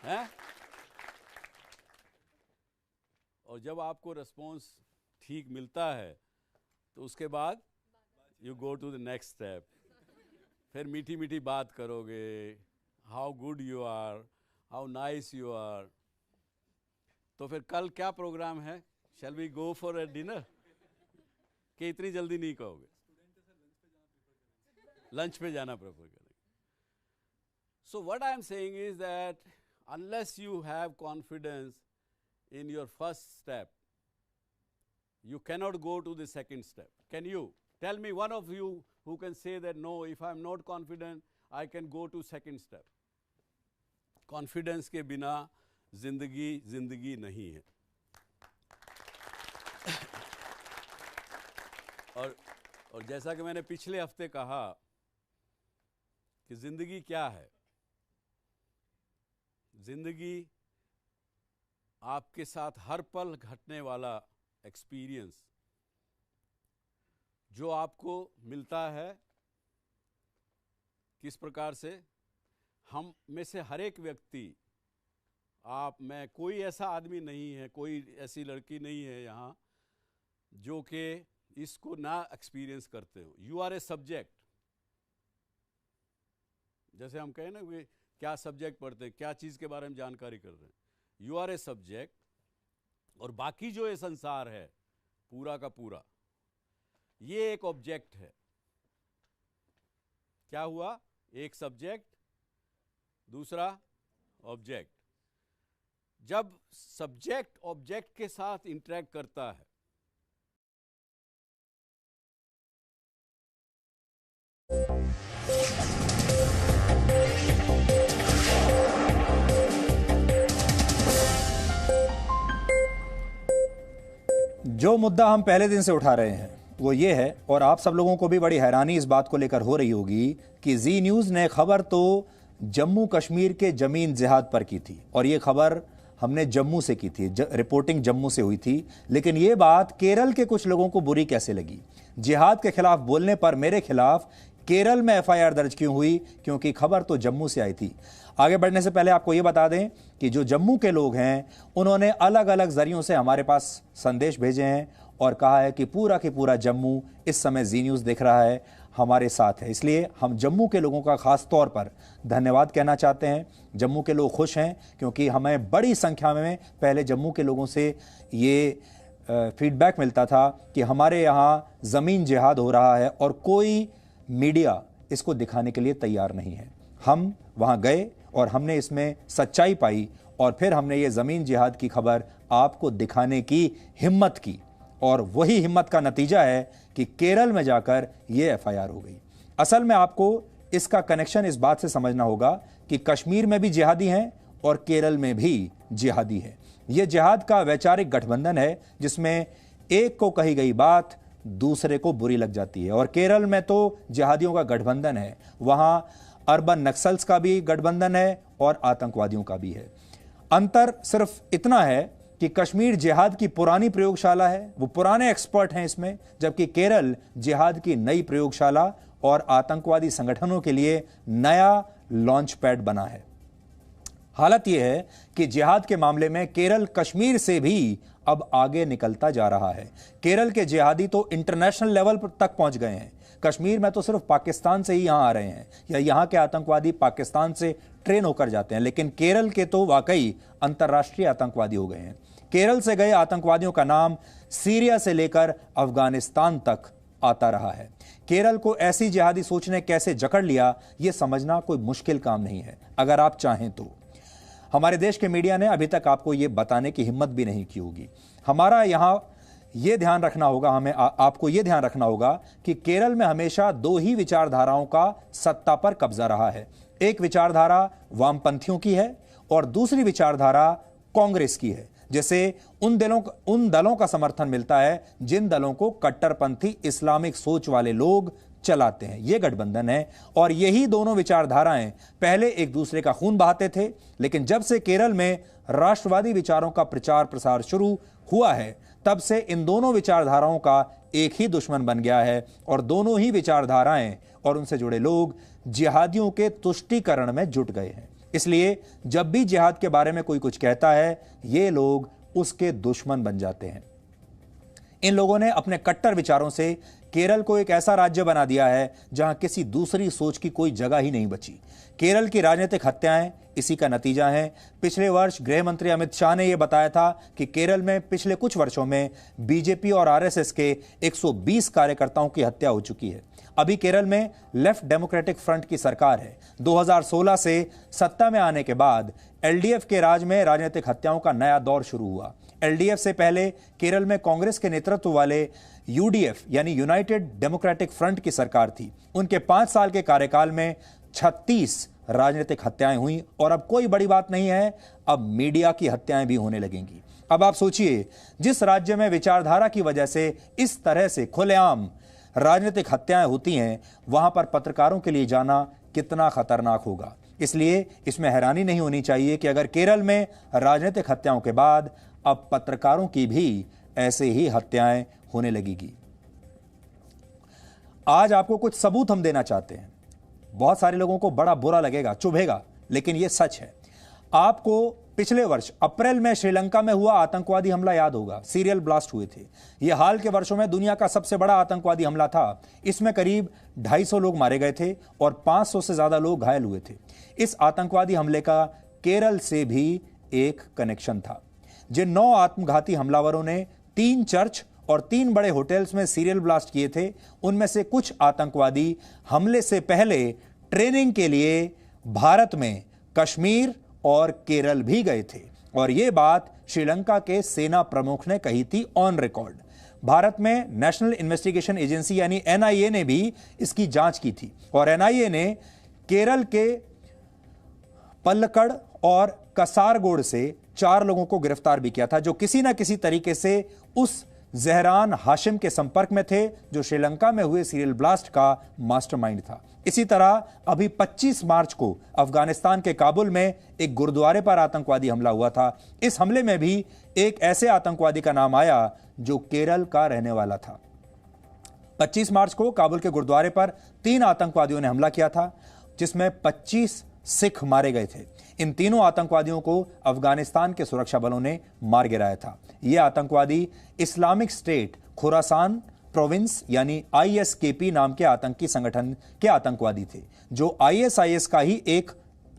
हैं? और जब आपको रिस्पॉन्स ठीक मिलता है तो उसके बाद you go to the next step, फिर मीठी मीठी बात करोगे, how good you are, how nice you are. तो फिर कल क्या प्रोग्राम है, shall we go for a dinner, कि इतनी जल्दी नहीं कहोगे? लंच पे जाना प्रेफर करेंगे। So what I am saying is that unless you have confidence in your first step, you cannot go to the second step. Can you tell me one of you who can say that no, if I am not confident I can go to second step? Confidence के बिना जिंदगी नहीं है। और जैसा कि मैंने पिछले हफ्ते कहा कि जिंदगी क्या है, जिंदगी आपके साथ हर पल घटने वाला एक्सपीरियंस जो आपको मिलता है। किस प्रकार से? हम में से हर एक व्यक्ति, आप, मैं, कोई ऐसा आदमी नहीं है, कोई ऐसी लड़की नहीं है यहाँ जो कि इसको ना एक्सपीरियंस करते हो। You are a subject. जैसे हम कहें ना कि क्या सब्जेक्ट पढ़ते हैं, क्या चीज़ के बारे में जानकारी कर रहे हैं, यू आर ए सब्जेक्ट। और बाकी जो ये संसार है पूरा का पूरा, ये एक ऑब्जेक्ट है। क्या हुआ? एक सब्जेक्ट, दूसरा ऑब्जेक्ट। जब सब्जेक्ट ऑब्जेक्ट के साथ इंटरेक्ट करता है जो मुद्दा हम पहले दिन से उठा रहे हैं वो ये है, और आप सब लोगों को भी बड़ी हैरानी इस बात को लेकर हो रही होगी कि जी न्यूज़ ने खबर तो जम्मू कश्मीर के जमीन जिहाद पर की थी, और ये खबर हमने जम्मू से की थी, रिपोर्टिंग जम्मू से हुई थी। लेकिन ये बात केरल के कुछ लोगों को बुरी कैसे लगी? जिहाद के खिलाफ बोलने पर मेरे खिलाफ केरल में एफआईआर दर्ज क्यों हुई? क्योंकि खबर तो जम्मू से आई थी। आगे बढ़ने से पहले आपको यह बता दें कि जो जम्मू के लोग हैं उन्होंने अलग अलग जरियों से हमारे पास संदेश भेजे हैं और कहा है कि पूरा के पूरा जम्मू इस समय जी न्यूज़ देख रहा है, हमारे साथ है। इसलिए हम जम्मू के लोगों का खास तौर पर धन्यवाद कहना चाहते हैं। जम्मू के लोग खुश हैं क्योंकि हमें बड़ी संख्या में पहले जम्मू के लोगों से ये फीडबैक मिलता था कि हमारे यहाँ ज़मीन जिहाद हो रहा है और कोई मीडिया इसको दिखाने के लिए तैयार नहीं है। हम वहाँ गए और हमने इसमें सच्चाई पाई और फिर हमने ये ज़मीन जिहाद की खबर आपको दिखाने की हिम्मत की, और वही हिम्मत का नतीजा है कि केरल में जाकर ये एफआईआर हो गई। असल में आपको इसका कनेक्शन इस बात से समझना होगा कि कश्मीर में भी जिहादी हैं और केरल में भी जिहादी है। ये जिहाद का वैचारिक गठबंधन है जिसमें एक को कही गई बात दूसरे को बुरी लग जाती है। और केरल में तो जिहादियों का गठबंधन है, वहां अर्बन नक्सल्स का भी गठबंधन है और आतंकवादियों का भी है। अंतर सिर्फ इतना है कि कश्मीर जिहाद की पुरानी प्रयोगशाला है, वो पुराने एक्सपर्ट हैं इसमें, जबकि केरल जिहाद की नई प्रयोगशाला और आतंकवादी संगठनों के लिए नया लॉन्च पैड बना है। हालत यह है कि जिहाद के मामले में केरल कश्मीर से भी अब आगे निकलता जा रहा है। केरल के जिहादी तो इंटरनेशनल लेवल तक पहुंच गए हैं। कश्मीर में तो सिर्फ पाकिस्तान से ही यहां आ रहे हैं, या यहां के आतंकवादी पाकिस्तान से ट्रेन होकर जाते हैं, लेकिन केरल के तो वाकई अंतर्राष्ट्रीय आतंकवादी हो गए हैं। केरल से गए आतंकवादियों का नाम सीरिया से लेकर अफगानिस्तान तक आता रहा है। केरल को ऐसी जिहादी सोच ने कैसे जकड़ लिया, यह समझना कोई मुश्किल काम नहीं है अगर आप चाहें तो। हमारे देश के मीडिया ने अभी तक आपको यह बताने की हिम्मत भी नहीं की होगी। हमारा यहां यह ध्यान रखना होगा, हमें आपको यह ध्यान रखना होगा कि केरल में हमेशा दो ही विचारधाराओं का सत्ता पर कब्जा रहा है। एक विचारधारा वामपंथियों की है और दूसरी विचारधारा कांग्रेस की है। जैसे उन दलों का समर्थन मिलता है जिन दलों को कट्टरपंथी इस्लामिक सोच वाले लोग चलाते हैं। ये गठबंधन है और यही दोनों विचारधाराएं पहले एक दूसरे का खून बहाते थे, लेकिन जब से केरल में राष्ट्रवादी विचारों का प्रचार प्रसार शुरू हुआ है तब से इन दोनों विचारधाराओं का एक ही दुश्मन बन गया है और दोनों ही विचारधाराएं और उनसे जुड़े लोग जिहादियों के तुष्टीकरण में जुट गए हैं। इसलिए जब भी जिहाद के बारे में कोई कुछ कहता है, ये लोग उसके दुश्मन बन जाते हैं। इन लोगों ने अपने कट्टर विचारों से केरल को एक ऐसा राज्य बना दिया है जहां किसी दूसरी सोच की कोई जगह ही नहीं बची। केरल की राजनीतिक हत्याएं इसी का नतीजा है। पिछले वर्ष गृह मंत्री अमित शाह ने यह बताया था कि केरल में पिछले कुछ वर्षों में बीजेपी और आरएसएस के 120 कार्यकर्ताओं की हत्या हो चुकी है। अभी केरल में लेफ्ट डेमोक्रेटिक फ्रंट की सरकार है। 2016 से सत्ता में आने के बाद एलडीएफ के राज में राजनीतिक हत्याओं का नया दौर शुरू हुआ। एलडीएफ से पहले केरल में कांग्रेस के नेतृत्व वाले यूडीएफ यानी यूनाइटेड डेमोक्रेटिक फ्रंट की सरकार थी। उनके 5 साल के कार्यकाल में 36 राजनीतिक हत्याएं हुई और अब कोई बड़ी बात नहीं है, अब मीडिया की हत्याएं भी होने लगेंगी। अब आप सोचिए, जिस राज्य में विचारधारा की वजह से इस तरह से खुलेआम राजनीतिक हत्याएं होती हैं, वहां पर पत्रकारों के लिए जाना कितना खतरनाक होगा। इसलिए इसमें हैरानी नहीं होनी चाहिए कि अगर केरल में राजनीतिक हत्याओं के बाद अब पत्रकारों की भी ऐसे ही हत्याएं होने लगेगी। आज आपको कुछ सबूत हम देना चाहते हैं। बहुत सारे लोगों को बड़ा बुरा लगेगा, चुभेगा, लेकिन यह सच है। आपको पिछले वर्ष अप्रैल में श्रीलंका में हुआ आतंकवादी हमला याद होगा। सीरियल ब्लास्ट हुए थे। यह हाल के वर्षों में दुनिया का सबसे बड़ा आतंकवादी हमला था। इसमें करीब 250 लोग मारे गए थे और 500 से ज्यादा लोग घायल हुए थे। इस आतंकवादी हमले का केरल से भी एक कनेक्शन था। जिन 9 आत्मघाती हमलावरों ने 3 चर्च और 3 बड़े होटल्स में सीरियल ब्लास्ट किए थे, उनमें से कुछ आतंकवादी हमले से पहले ट्रेनिंग के लिए भारत में कश्मीर और केरल भी गए थे और यह बात श्रीलंका के सेना प्रमुख ने कही थी ऑन रिकॉर्ड। भारत में नेशनल इन्वेस्टिगेशन एजेंसी यानी एनआईए ने भी इसकी जांच की थी और एनआईए ने केरल के पल्लकड़ और कसारगोड से 4 लोगों को गिरफ्तार भी किया था, जो किसी ना किसी तरीके से उस जहरान हाशिम के संपर्क में थे जो श्रीलंका में हुए सीरियल ब्लास्ट का मास्टरमाइंड था। इसी तरह अभी 25 मार्च को अफगानिस्तान के काबुल में एक गुरुद्वारे पर आतंकवादी हमला हुआ था। इस हमले में भी एक ऐसे आतंकवादी का नाम आया जो केरल का रहने वाला था। 25 मार्च को काबुल के गुरुद्वारे पर 3 आतंकवादियों ने हमला किया था, जिसमें 25 सिख मारे गए थे। इन तीनों आतंकवादियों को अफगानिस्तान के सुरक्षा बलों ने मार गिराया था। ये आतंकवादी इस्लामिक स्टेट खुरासान प्रोविंस यानी आईएसकेपी नाम के आतंकी संगठन के आतंकवादी थे, जो आईएसआईएस का ही एक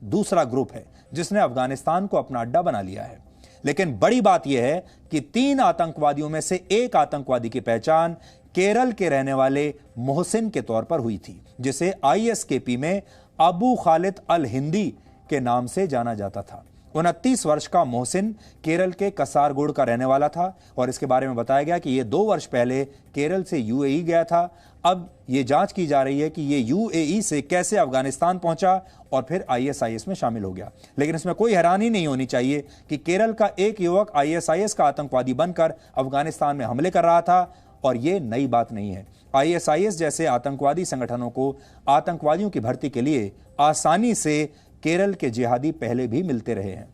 दूसरा ग्रुप है जिसने अफगानिस्तान को अपना अड्डा बना लिया है। लेकिन बड़ी बात यह है कि 3 आतंकवादियों में से एक आतंकवादी की पहचान केरल के रहने वाले मोहसिन के तौर पर हुई थी, जिसे आईएसकेपी में अबू खालिद अल हिंदी के नाम से जाना जाता था। 29 वर्ष का मोहसिन केरल के कसारगोड का रहने वाला था और इसके बारे में बताया गया कि यह 2 वर्ष पहले केरल से यूएई गया था। अब यह जांच की जा रही है कि यह यूएई से कैसे अफगानिस्तान पहुंचा और फिर आईएसआईएस में शामिल हो गया। लेकिन इसमें कोई हैरानी नहीं होनी चाहिए कि केरल का एक युवक आईएसआईएस का आतंकवादी बनकर अफगानिस्तान में हमले कर रहा था और यह नई बात नहीं है। आईएसआईएस जैसे आतंकवादी संगठनों को आतंकवादियों की भर्ती के लिए आसानी से केरल के जिहादी पहले भी मिलते रहे हैं।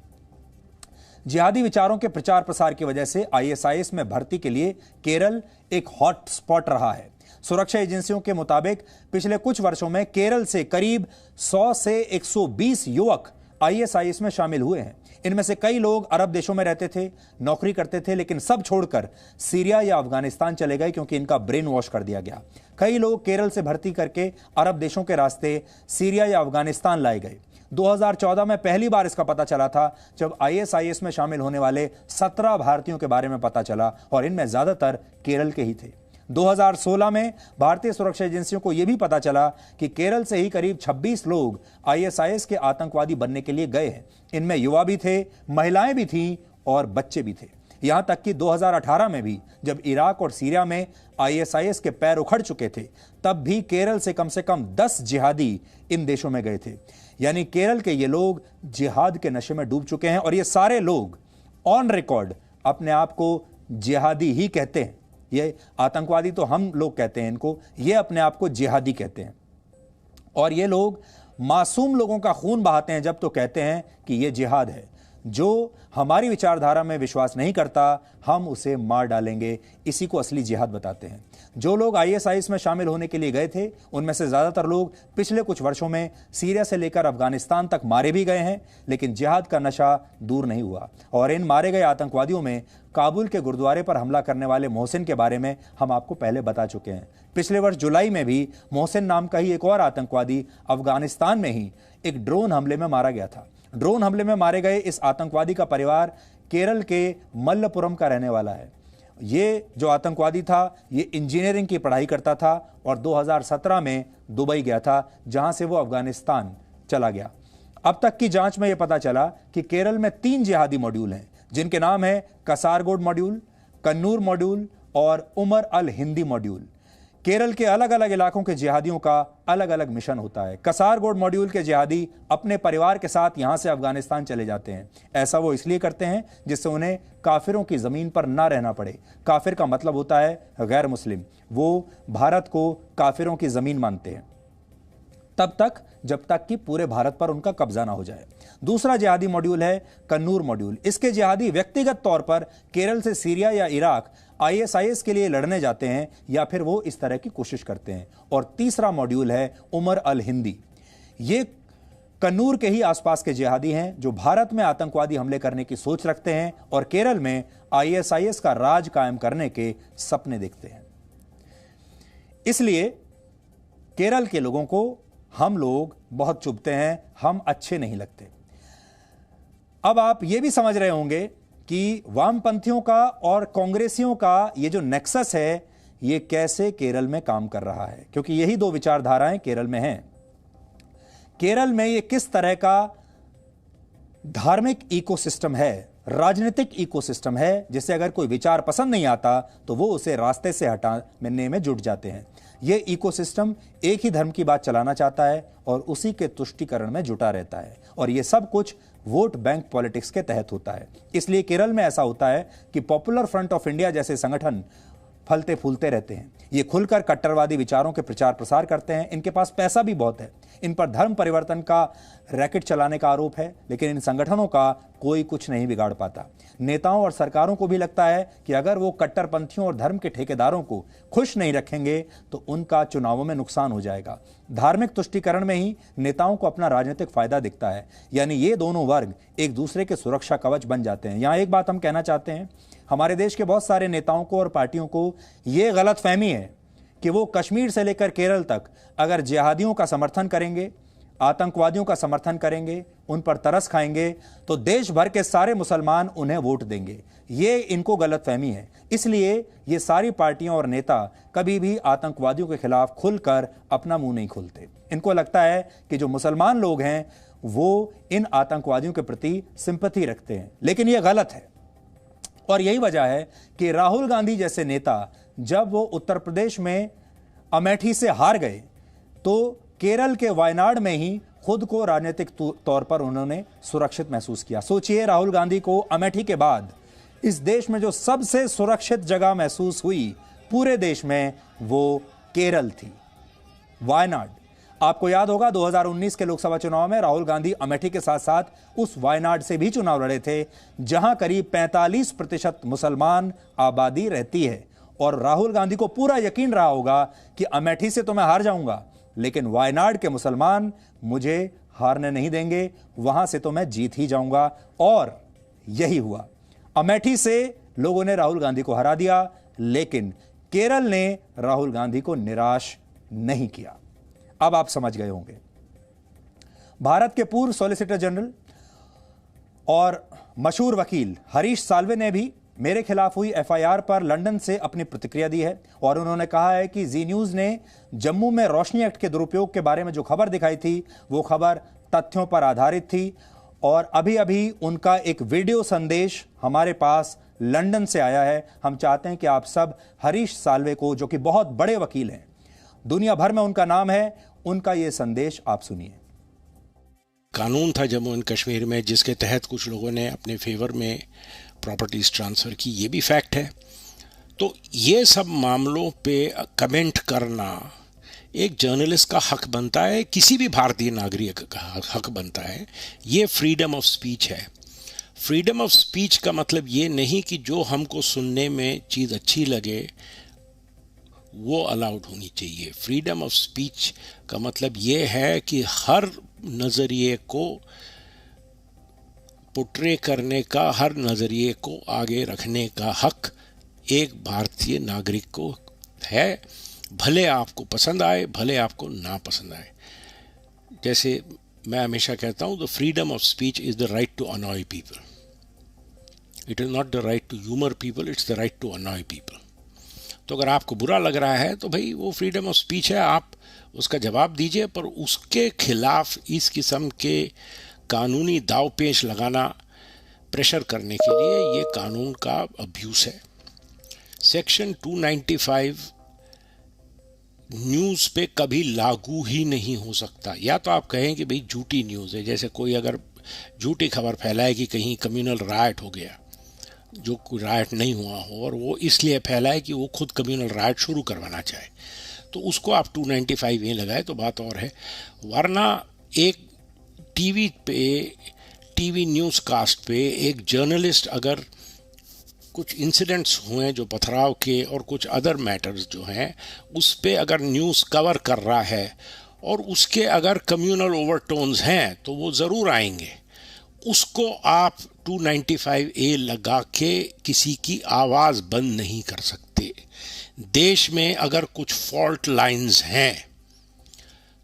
जिहादी विचारों के प्रचार प्रसार की वजह से आईएसआईएस में भर्ती के लिए केरल एक हॉट स्पॉट रहा है। सुरक्षा एजेंसियों के मुताबिक पिछले कुछ वर्षों में केरल से करीब 100 से 120 युवक आईएसआईएस में शामिल हुए हैं। इनमें से कई लोग अरब देशों में रहते थे, नौकरी करते थे, लेकिन सब छोड़कर सीरिया या अफगानिस्तान चले गए क्योंकि इनका ब्रेन वॉश कर दिया गया। कई लोग केरल से भर्ती करके अरब देशों के रास्ते सीरिया या अफगानिस्तान लाए गए। 2014 में पहली बार इसका पता चला था जब आईएसआईएस में शामिल होने वाले 17 भारतीयों के बारे में पता चला और इनमें ज्यादातर केरल के ही थे। 2016 में भारतीय सुरक्षा एजेंसियों को यह भी पता चला कि केरल से ही करीब 26 लोग आईएसआईएस के आतंकवादी बनने के लिए गए हैं। इनमें युवा भी थे, महिलाएं भी थीं और बच्चे भी थे। यहां तक कि 2018 में भी जब इराक और सीरिया में आईएसआईएस के पैर उखड़ चुके थे, तब भी केरल से कम 10 जिहादी इन देशों में गए थे। यानी केरल के ये लोग जिहाद के नशे में डूब चुके हैं और ये सारे लोग ऑन रिकॉर्ड अपने आप को जिहादी ही कहते हैं। ये आतंकवादी तो हम लोग कहते हैं इनको, ये अपने आप को जिहादी कहते हैं। और ये लोग मासूम लोगों का खून बहाते हैं जब तो कहते हैं कि ये जिहाद है। जो हमारी विचारधारा में विश्वास नहीं करता हम उसे मार डालेंगे, इसी को असली जिहाद बताते हैं। जो लोग ISIS में शामिल होने के लिए गए थे उनमें से ज़्यादातर लोग पिछले कुछ वर्षों में सीरिया से लेकर अफगानिस्तान तक मारे भी गए हैं, लेकिन जिहाद का नशा दूर नहीं हुआ। और इन मारे गए आतंकवादियों में काबुल के गुरुद्वारे पर हमला करने वाले मोहसिन के बारे में हम आपको पहले बता चुके हैं। पिछले वर्ष जुलाई में भी मोहसिन नाम का ही एक और आतंकवादी अफगानिस्तान में ही एक ड्रोन हमले में मारा गया था। ड्रोन हमले में मारे गए इस आतंकवादी का परिवार केरल के मल्लपुरम का रहने वाला है। ये जो आतंकवादी था ये इंजीनियरिंग की पढ़ाई करता था और 2017 में दुबई गया था, जहां से वो अफगानिस्तान चला गया। अब तक की जांच में यह पता चला कि केरल में 3 जिहादी मॉड्यूल हैं, जिनके नाम है कसारगोड मॉड्यूल, कन्नूर मॉड्यूल और उमर अल हिंदी मॉड्यूल। केरल के अलग अलग इलाकों के जिहादियों का अलग अलग मिशन होता है। कसारगोड मॉड्यूल के जिहादी अपने परिवार के साथ यहां से अफगानिस्तान चले जाते हैं। ऐसा वो इसलिए करते हैं जिससे उन्हें काफिरों की जमीन पर ना रहना पड़े। काफिर का मतलब होता है गैर मुस्लिम। वो भारत को काफिरों की जमीन मानते हैं तब तक जब तक कि पूरे भारत पर उनका कब्जा ना हो जाए। दूसरा जिहादी मॉड्यूल है कन्नूर मॉड्यूल। इसके जिहादी व्यक्तिगत तौर पर केरल से सीरिया या इराक ISIS के लिए लड़ने जाते हैं या फिर वो इस तरह की कोशिश करते हैं। और तीसरा मॉड्यूल है उमर अल हिंदी। ये कन्नूर के ही आसपास के जिहादी हैं जो भारत में आतंकवादी हमले करने की सोच रखते हैं और केरल में ISIS का राज कायम करने के सपने देखते हैं। इसलिए केरल के लोगों को हम लोग बहुत चुभते हैं, हम अच्छे नहीं लगते। अब आप ये भी समझ रहे होंगे कि वामपंथियों का और कांग्रेसियों का ये जो नेक्सस है ये कैसे केरल में काम कर रहा है, क्योंकि यही 2 विचारधाराएं केरल में हैं। केरल में ये किस तरह का धार्मिक इकोसिस्टम है, राजनीतिक इकोसिस्टम है, जिससे अगर कोई विचार पसंद नहीं आता तो वो उसे रास्ते से हटाने में जुट जाते हैं। ये इकोसिस्टम एक ही धर्म की बात चलाना चाहता है और उसी के तुष्टीकरण में जुटा रहता है और ये सब कुछ वोट बैंक पॉलिटिक्स के तहत होता है। इसलिए केरल में ऐसा होता है कि पॉपुलर फ्रंट ऑफ इंडिया जैसे संगठन फलते फूलते रहते हैं। ये खुलकर कट्टरवादी विचारों के प्रचार प्रसार करते हैं। इनके पास पैसा भी बहुत है। इन पर धर्म परिवर्तन का रैकेट चलाने का आरोप है, लेकिन इन संगठनों का कोई कुछ नहीं बिगाड़ पाता। नेताओं और सरकारों को भी लगता है कि अगर वो कट्टरपंथियों और धर्म के ठेकेदारों को खुश नहीं रखेंगे तो उनका चुनावों में नुकसान हो जाएगा। धार्मिक तुष्टीकरण में ही नेताओं को अपना राजनीतिक फायदा दिखता है, यानी ये दोनों वर्ग एक दूसरे के सुरक्षा कवच बन जाते हैं। यहाँ एक बात हम कहना चाहते हैं, हमारे देश के बहुत सारे नेताओं को और पार्टियों को ये गलतफहमी है कि वो कश्मीर से लेकर केरल तक अगर जिहादियों का समर्थन करेंगे, आतंकवादियों का समर्थन करेंगे, उन पर तरस खाएंगे तो देश भर के सारे मुसलमान उन्हें वोट देंगे। ये इनको गलतफहमी है। इसलिए ये सारी पार्टियां और नेता कभी भी आतंकवादियों के खिलाफ खुलकर अपना मुंह नहीं खोलते। इनको लगता है कि जो मुसलमान लोग हैं वो इन आतंकवादियों के प्रति सिंपैथी रखते हैं, लेकिन ये गलत है। और यही वजह है कि राहुल गांधी जैसे नेता जब वो उत्तर प्रदेश में अमेठी से हार गए तो केरल के वायनाड में ही खुद को राजनीतिक तौर पर उन्होंने सुरक्षित महसूस किया। सोचिए, राहुल गांधी को अमेठी के बाद इस देश में जो सबसे सुरक्षित जगह महसूस हुई पूरे देश में वो केरल थी, वायनाड। आपको याद होगा 2019 के लोकसभा चुनाव में राहुल गांधी अमेठी के साथ साथ उस वायनाड से भी चुनाव लड़े थे जहां करीब 45% मुसलमान आबादी रहती है। और राहुल गांधी को पूरा यकीन रहा होगा कि अमेठी से तो मैं हार जाऊंगा, लेकिन वायनाड के मुसलमान मुझे हारने नहीं देंगे, वहां से तो मैं जीत ही जाऊंगा। और यही हुआ। अमेठी से लोगों ने राहुल गांधी को हरा दिया, लेकिन केरल ने राहुल गांधी को निराश नहीं किया। अब आप समझ गए होंगे। भारत के पूर्व सॉलिसिटर जनरल और मशहूर वकील हरीश साल्वे ने भी मेरे खिलाफ हुई FIR पर लंदन से अपनी प्रतिक्रिया दी है और उन्होंने कहा है कि जी न्यूज़ ने जम्मू में रोशनी एक्ट के दुरुपयोग के बारे में जो खबर दिखाई थी वो खबर तथ्यों पर आधारित थी। और अभी अभी उनका एक वीडियो संदेश हमारे पास लंदन से आया है। हम चाहते हैं कि आप सब हरीश साल्वे को, जो कि बहुत बड़े वकील हैं, दुनिया भर में उनका नाम है, उनका ये संदेश आप सुनिए। कानून था जम्मू एंड कश्मीर में जिसके तहत कुछ लोगों ने अपने फेवर में प्रॉपर्टीज ट्रांसफ़र की, ये भी फैक्ट है। तो ये सब मामलों पे कमेंट करना एक जर्नलिस्ट का हक बनता है, किसी भी भारतीय नागरिक का हक बनता है। ये फ्रीडम ऑफ स्पीच है। फ्रीडम ऑफ स्पीच का मतलब ये नहीं कि जो हमको सुनने में चीज़ अच्छी लगे वो अलाउड होनी चाहिए। फ्रीडम ऑफ स्पीच का मतलब ये है कि हर नज़रिए को पोर्ट्रे करने का, हर नज़रिए को आगे रखने का हक एक भारतीय नागरिक को है, भले आपको पसंद आए भले आपको ना पसंद आए। जैसे मैं हमेशा कहता हूँ, the freedom of speech is the right to annoy people, it is not the right to humour people, it's the right to annoy people. तो अगर आपको बुरा लग रहा है तो भाई वो फ्रीडम ऑफ स्पीच है, आप उसका जवाब दीजिए, पर उसके खिलाफ इस किस्म के कानूनी दावपेच लगाना, प्रेशर करने के लिए, ये कानून का अब्यूज़ है। सेक्शन 295 न्यूज़ पे कभी लागू ही नहीं हो सकता। या तो आप कहें कि भाई झूठी न्यूज़ है, जैसे कोई अगर झूठी खबर फैलाए कि कहीं कम्युनल राइट हो गया, जो कोई राइट नहीं हुआ हो और वो इसलिए फैलाए कि वो खुद कम्युनल राइट शुरू करवाना चाहे, तो उसको आप 295 ए लगाए तो बात और है। वरना एक टीवी न्यूज़ कास्ट पे एक जर्नलिस्ट अगर कुछ इंसिडेंट्स हुए जो पथराव के और कुछ अदर मैटर्स जो हैं उस पे अगर न्यूज़ कवर कर रहा है और उसके अगर कम्युनल ओवरटोन्स हैं तो वो ज़रूर आएंगे। उसको आप 295 ए लगा के किसी की आवाज़ बंद नहीं कर सकते। देश में अगर कुछ फॉल्ट लाइंस हैं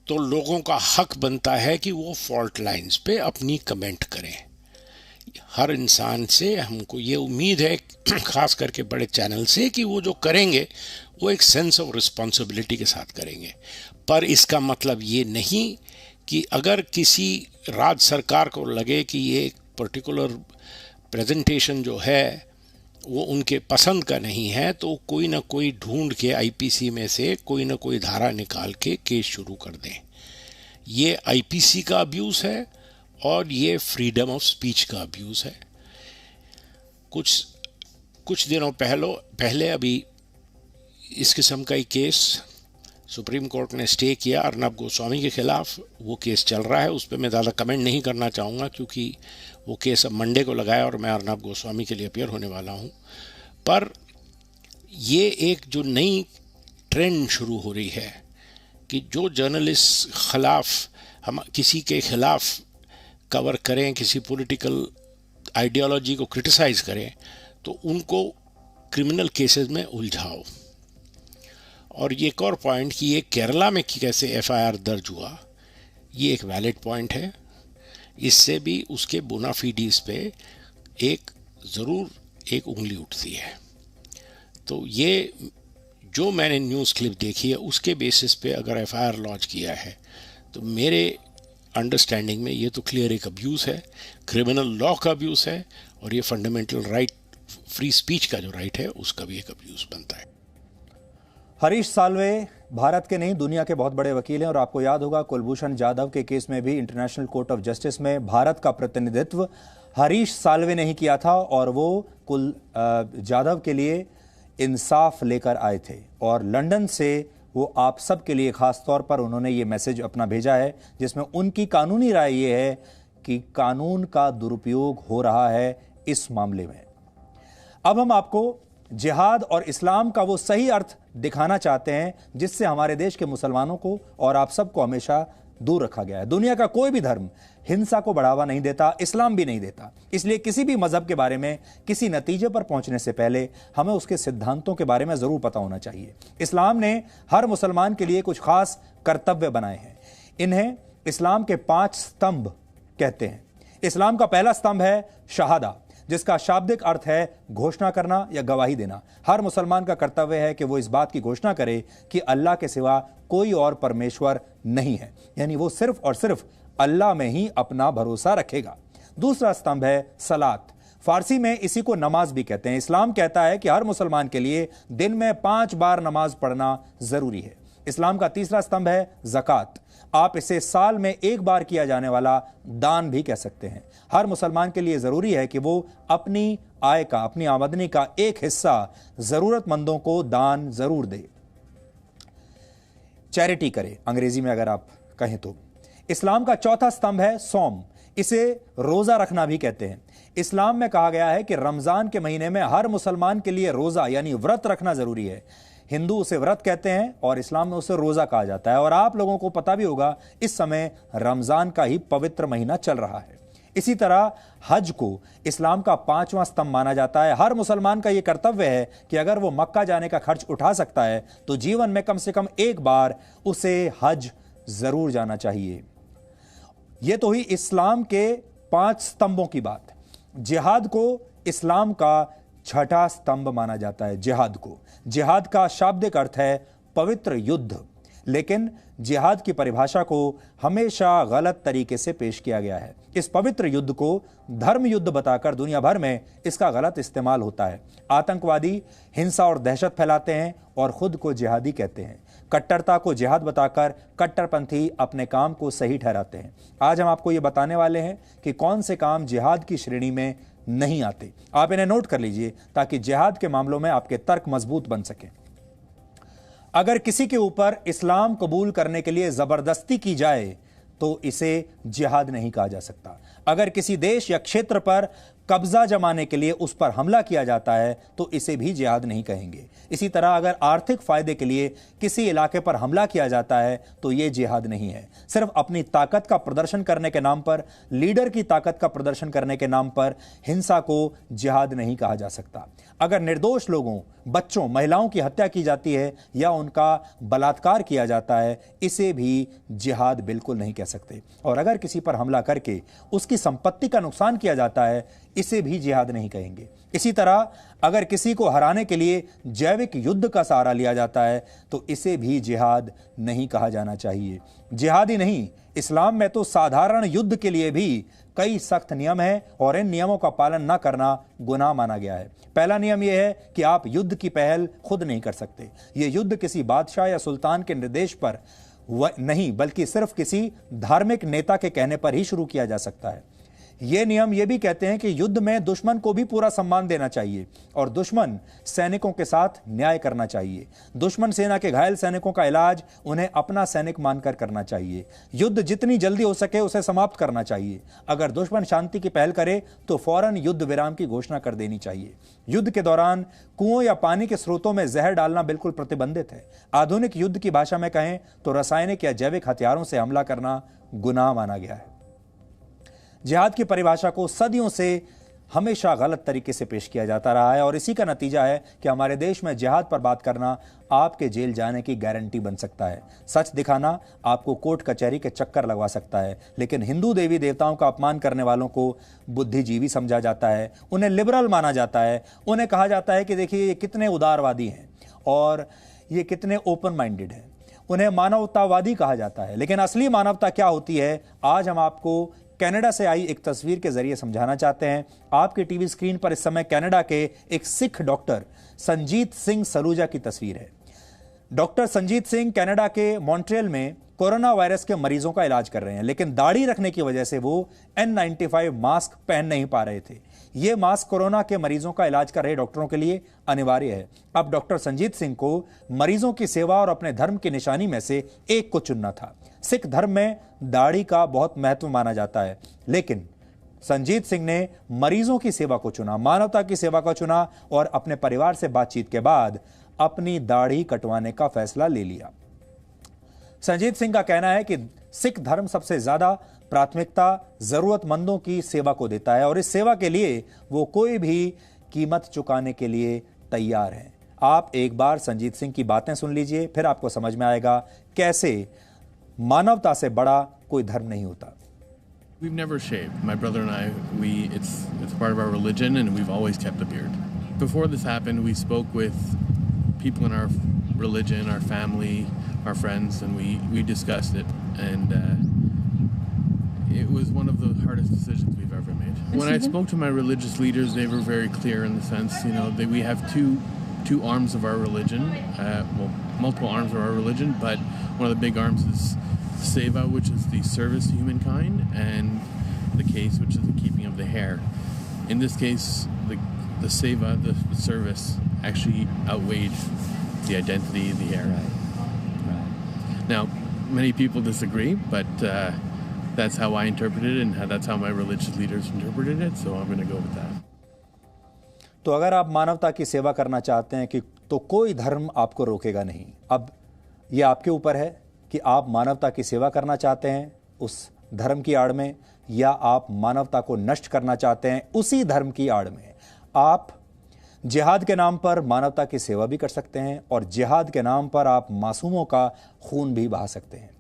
तो लोगों का हक बनता है कि वो फॉल्ट लाइंस पे अपनी कमेंट करें। हर इंसान से हमको ये उम्मीद है, ख़ास करके बड़े चैनल से, कि वो जो करेंगे वो एक सेंस ऑफ रिस्पॉन्सिबिलिटी के साथ करेंगे। पर इसका मतलब ये नहीं कि अगर किसी राज्य सरकार को लगे कि ये एक पर्टिकुलर प्रेजेंटेशन जो है वो उनके पसंद का नहीं है तो कोई ना कोई ढूंढ के आईपीसी में से कोई ना कोई धारा निकाल के केस शुरू कर दें। ये आईपीसी का अब्यूज़ है और ये फ्रीडम ऑफ स्पीच का अब्यूज़ है। कुछ दिनों पहले अभी इस किस्म का ही केस सुप्रीम कोर्ट ने स्टे किया अर्नब गोस्वामी के ख़िलाफ़। वो केस चल रहा है, उस पर मैं ज़्यादा कमेंट नहीं करना चाहूँगा क्योंकि वो केस अब मंडे को लगाया और मैं अर्नब गोस्वामी के लिए अपीयर होने वाला हूँ। पर ये एक जो नई ट्रेंड शुरू हो रही है कि जो जर्नलिस्ट ख़िलाफ़ हम किसी के ख़िलाफ़ कवर करें, किसी पॉलिटिकल आइडियोलॉजी को क्रिटिसाइज़ करें, तो उनको क्रिमिनल केसेस में उलझाओ। और ये एक और पॉइंट कि ये केरला में कैसे एफआईआर दर्ज हुआ, ये एक वैलिड पॉइंट है। इससे भी उसके बोनाफिडीज पे ज़रूर एक उंगली उठती है। तो ये जो मैंने न्यूज़ क्लिप देखी है उसके बेसिस पे अगर एफआईआर लॉन्च किया है तो मेरे अंडरस्टैंडिंग में ये तो क्लियर एक अब्यूज़ है, क्रिमिनल लॉ का अब्यूज़ है, और ये फंडामेंटल राइट, फ्री स्पीच का जो राइट है उसका भी एक अब्यूज़ बनता है। हरीश साल्वे भारत के नहीं दुनिया के बहुत बड़े वकील हैं और आपको याद होगा कुलभूषण जाधव के केस में भी इंटरनेशनल कोर्ट ऑफ जस्टिस में भारत का प्रतिनिधित्व हरीश साल्वे ने ही किया था और वो कुल जाधव के लिए इंसाफ लेकर आए थे। और लंदन से वो आप सब के लिए खास तौर पर उन्होंने ये मैसेज अपना भेजा है जिसमें उनकी कानूनी राय ये है कि कानून का दुरुपयोग हो रहा है इस मामले में। अब हम आपको जिहाद और इस्लाम का वो सही अर्थ दिखाना चाहते हैं जिससे हमारे देश के मुसलमानों को और आप सबको हमेशा दूर रखा गया है। दुनिया का कोई भी धर्म हिंसा को बढ़ावा नहीं देता, इस्लाम भी नहीं देता। इसलिए किसी भी मजहब के बारे में किसी नतीजे पर पहुंचने से पहले हमें उसके सिद्धांतों के बारे में जरूर पता होना चाहिए। इस्लाम ने हर मुसलमान के लिए कुछ खास कर्तव्य बनाए हैं। इन्हें इस्लाम के 5 स्तंभ कहते हैं। इस्लाम का पहला स्तंभ है शहादा, जिसका शाब्दिक अर्थ है घोषणा करना या गवाही देना। हर मुसलमान का कर्तव्य है कि वो इस बात की घोषणा करे कि अल्लाह के सिवा कोई और परमेश्वर नहीं है, यानी वो सिर्फ और सिर्फ अल्लाह में ही अपना भरोसा रखेगा। दूसरा स्तंभ है सलात, फारसी में इसी को नमाज भी कहते हैं। इस्लाम कहता है कि हर मुसलमान के लिए दिन में 5 बार नमाज पढ़ना जरूरी है। इस्लाम का तीसरा स्तंभ है ज़कात। आप इसे साल में एक बार किया जाने वाला दान भी कह सकते हैं। हर मुसलमान के लिए ज़रूरी है कि वो अपनी आय का, अपनी आमदनी का एक हिस्सा ज़रूरतमंदों को दान ज़रूर दे, चैरिटी करे, अंग्रेजी में अगर आप कहें तो। इस्लाम का चौथा स्तंभ है सौम। इसे रोज़ा रखना भी कहते हैं। इस्लाम में कहा गया है कि रमज़ान के महीने में हर मुसलमान के लिए रोज़ा यानी व्रत रखना ज़रूरी है। हिंदू उसे व्रत कहते हैं और इस्लाम में उसे रोज़ा कहा जाता है। और आप लोगों को पता भी होगा इस समय रमज़ान का ही पवित्र महीना चल रहा है। इसी तरह हज को इस्लाम का 5वां स्तंभ माना जाता है। हर मुसलमान का यह कर्तव्य है कि अगर वो मक्का जाने का खर्च उठा सकता है तो जीवन में कम से कम एक बार उसे हज ज़रूर जाना चाहिए। यह तो ही इस्लाम के 5 स्तंभों की बात। जिहाद को इस्लाम का छठा स्तंभ माना जाता है। जिहाद को, जिहाद का शाब्दिक अर्थ है पवित्र युद्ध, लेकिन जिहाद की परिभाषा को हमेशा गलत तरीके से पेश किया गया है। इस पवित्र युद्ध को धर्म युद्ध बताकर दुनिया भर में इसका गलत इस्तेमाल होता है। आतंकवादी हिंसा और दहशत फैलाते हैं और खुद को जिहादी कहते हैं। कट्टरता को जिहाद बताकर कट्टरपंथी अपने काम को सही ठहराते हैं। आज हम आपको ये बताने वाले हैं कि कौन से काम जिहाद की श्रेणी में नहीं आते। आप इन्हें नोट कर लीजिए ताकि जिहाद के मामलों में आपके तर्क मजबूत बन सके। अगर किसी के ऊपर इस्लाम कबूल करने के लिए जबरदस्ती की जाए तो इसे जिहाद नहीं कहा जा सकता। अगर किसी देश या क्षेत्र पर कब्जा जमाने के लिए उस पर हमला किया जाता है तो इसे भी जिहाद नहीं कहेंगे। इसी तरह अगर आर्थिक फायदे के लिए किसी इलाके पर हमला किया जाता है तो यह जिहाद नहीं है। सिर्फ अपनी ताकत का प्रदर्शन करने के नाम पर, लीडर की ताकत का प्रदर्शन करने के नाम पर हिंसा को जिहाद नहीं कहा जा सकता। अगर निर्दोष लोगों, बच्चों, महिलाओं की हत्या की जाती है या उनका बलात्कार किया जाता है, इसे भी जिहाद बिल्कुल नहीं कह सकते। और अगर किसी पर हमला करके उसकी संपत्ति का नुकसान किया जाता है, इसे भी जिहाद नहीं कहेंगे। इसी तरह अगर किसी को हराने के लिए जैविक युद्ध का सहारा लिया जाता है तो इसे भी जिहाद नहीं कहा जाना चाहिए। जिहाद ही नहीं, इस्लाम में तो साधारण युद्ध के लिए भी कई सख्त नियम हैं और इन नियमों का पालन न करना गुनाह माना गया है। पहला नियम यह है कि आप युद्ध की पहल खुद नहीं कर सकते। यह युद्ध किसी बादशाह या सुल्तान के निर्देश पर नहीं बल्कि सिर्फ किसी धार्मिक नेता के कहने पर ही शुरू किया जा सकता है। ये नियम ये भी कहते हैं कि युद्ध में दुश्मन को भी पूरा सम्मान देना चाहिए और दुश्मन सैनिकों के साथ न्याय करना चाहिए। दुश्मन सेना के घायल सैनिकों का इलाज उन्हें अपना सैनिक मानकर करना चाहिए। युद्ध जितनी जल्दी हो सके उसे समाप्त करना चाहिए। अगर दुश्मन शांति की पहल करे तो फौरन युद्ध विराम की घोषणा कर देनी चाहिए। युद्ध के दौरान कुओं या पानी के स्रोतों में जहर डालना बिल्कुल प्रतिबंधित है। आधुनिक युद्ध की भाषा में कहें तो रासायनिक या जैविक हथियारों से हमला करना गुनाह माना गया है। जिहाद की परिभाषा को सदियों से हमेशा गलत तरीके से पेश किया जाता रहा है और इसी का नतीजा है कि हमारे देश में जिहाद पर बात करना आपके जेल जाने की गारंटी बन सकता है। सच दिखाना आपको कोर्ट कचहरी के चक्कर लगवा सकता है। लेकिन हिंदू देवी देवताओं का अपमान करने वालों को बुद्धिजीवी समझा जाता है, उन्हें लिबरल माना जाता है। उन्हें कहा जाता है कि देखिए ये कितने उदारवादी हैं और ये कितने ओपन माइंडेड हैं। उन्हें मानवतावादी कहा जाता है। लेकिन असली मानवता क्या होती है, आज हम आपको कनाडा से आई एक तस्वीर के जरिए समझाना चाहते हैं। आपके टीवी स्क्रीन पर इस समय कनाडा के एक सिख डॉक्टर संजीत सिंह सलूजा की तस्वीर है। डॉक्टर संजीत सिंह कनाडा के मॉन्ट्रियल में कोरोना वायरस के मरीजों का इलाज कर रहे हैं, लेकिन दाढ़ी रखने की वजह से वो N95 मास्क पहन नहीं पा रहे थे। ये मास्क कोरोना के मरीजों का इलाज कर रहे डॉक्टरों के लिए अनिवार्य है। अब डॉक्टर संजीत सिंह को मरीजों की सेवा और अपने धर्म की निशानी में से एक को चुनना था। सिख धर्म में दाढ़ी का बहुत महत्व माना जाता है, लेकिन संजीत सिंह ने मरीजों की सेवा को चुना, मानवता की सेवा को चुना और अपने परिवार से बातचीत के बाद अपनी दाढ़ी कटवाने का फैसला ले लिया। संजीत सिंह का कहना है कि सिख धर्म सबसे ज्यादा प्राथमिकता जरूरतमंदों की सेवा को देता है और इस सेवा के लिए वो कोई भी कीमत चुकाने के लिए तैयार हैं। आप एक बार संजीत सिंह की बातें सुन लीजिए, फिर आपको समझ में आएगा कैसे मानवता से बड़ा कोई धर्म नहीं होता। We've never shaved. My brother and I, it's part of our religion and we've always kept a beard. Before this happened, we spoke with people in our religion, our family, our friends, and we discussed it, and it was one of the hardest decisions we've ever made. When I spoke to my religious leaders, they were very clear in the sense, that we have two two arms of our religion, multiple arms of our religion, but one of the big arms is Seva, which is the service to humankind, and the Kes, which is the keeping of the hair. In this case, the Seva, the service, actually outweighed the identity of the hair. Right. Now, many people disagree, but that's how I interpreted it, and that's how my religious leaders interpreted it, so I'm going to go with that. तो अगर आप मानवता की सेवा करना चाहते हैं कि तो कोई धर्म आपको रोकेगा नहीं। अब ये आपके ऊपर है कि आप मानवता की सेवा करना चाहते हैं उस धर्म की आड़ में, या आप मानवता को नष्ट करना चाहते हैं उसी धर्म की आड़ में। आप जिहाद के नाम पर मानवता की सेवा भी कर सकते हैं और जिहाद के नाम पर आप मासूमों का खून भी बहा सकते हैं।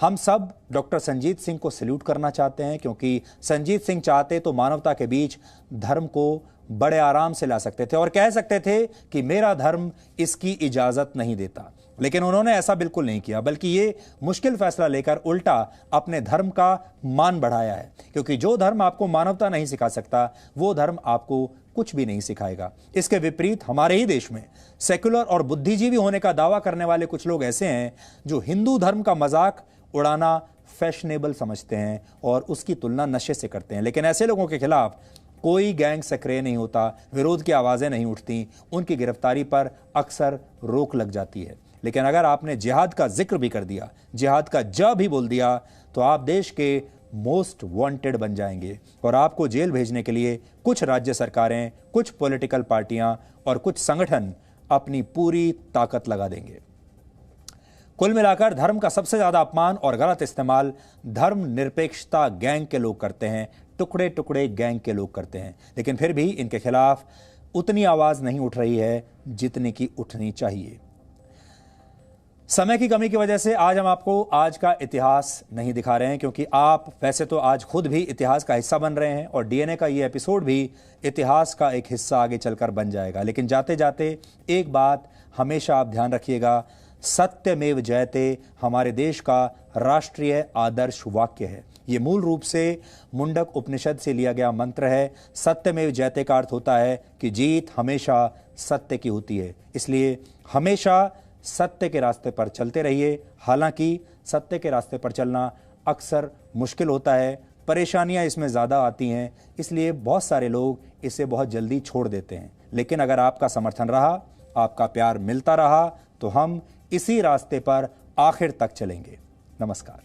हम सब डॉक्टर संजीत सिंह को सैल्यूट करना चाहते हैं, क्योंकि संजीत सिंह चाहते तो मानवता के बीच धर्म को बड़े आराम से ला सकते थे और कह सकते थे कि मेरा धर्म इसकी इजाजत नहीं देता, लेकिन उन्होंने ऐसा बिल्कुल नहीं किया, बल्कि ये मुश्किल फैसला लेकर उल्टा अपने धर्म का मान बढ़ाया है। क्योंकि जो धर्म आपको मानवता नहीं सिखा सकता, वो धर्म आपको कुछ भी नहीं सिखाएगा। इसके विपरीत हमारे ही देश में सेक्युलर और बुद्धिजीवी होने का दावा करने वाले कुछ लोग ऐसे हैं जो हिंदू धर्म का मजाक उड़ाना फैशनेबल समझते हैं और उसकी तुलना नशे से करते हैं। लेकिन ऐसे लोगों के खिलाफ कोई गैंग सक्रिय नहीं होता, विरोध की आवाजें नहीं उठती, उनकी गिरफ्तारी पर अक्सर रोक लग जाती है। लेकिन अगर आपने जिहाद का जिक्र भी कर दिया, जिहाद का ज भी बोल दिया, तो आप देश के मोस्ट वांटेड बन जाएंगे और आपको जेल भेजने के लिए कुछ राज्य सरकारें, कुछ पॉलिटिकल पार्टियां और कुछ संगठन अपनी पूरी ताकत लगा देंगे। कुल मिलाकर धर्म का सबसे ज्यादा अपमान और गलत इस्तेमाल धर्म निरपेक्षता गैंग के लोग करते हैं, टुकड़े टुकड़े गैंग के लोग करते हैं। लेकिन फिर भी इनके खिलाफ उतनी आवाज नहीं उठ रही है जितनी की उठनी चाहिए। समय की कमी की वजह से आज हम आपको आज का इतिहास नहीं दिखा रहे हैं, क्योंकि आप वैसे तो आज खुद भी इतिहास का हिस्सा बन रहे हैं और डीएनए का ये एपिसोड भी इतिहास का एक हिस्सा आगे चलकर बन जाएगा। लेकिन जाते जाते एक बात हमेशा आप ध्यान रखिएगा, सत्यमेव जयते हमारे देश का राष्ट्रीय आदर्श वाक्य है। ये मूल रूप से मुंडक उपनिषद से लिया गया मंत्र है। सत्यमेव जयते का अर्थ होता है कि जीत हमेशा सत्य की होती है, इसलिए हमेशा सत्य के रास्ते पर चलते रहिए। हालांकि सत्य के रास्ते पर चलना अक्सर मुश्किल होता है, परेशानियां इसमें ज़्यादा आती हैं, इसलिए बहुत सारे लोग इसे बहुत जल्दी छोड़ देते हैं। लेकिन अगर आपका समर्थन रहा, आपका प्यार मिलता रहा, तो हम इसी रास्ते पर आखिर तक चलेंगे। नमस्कार।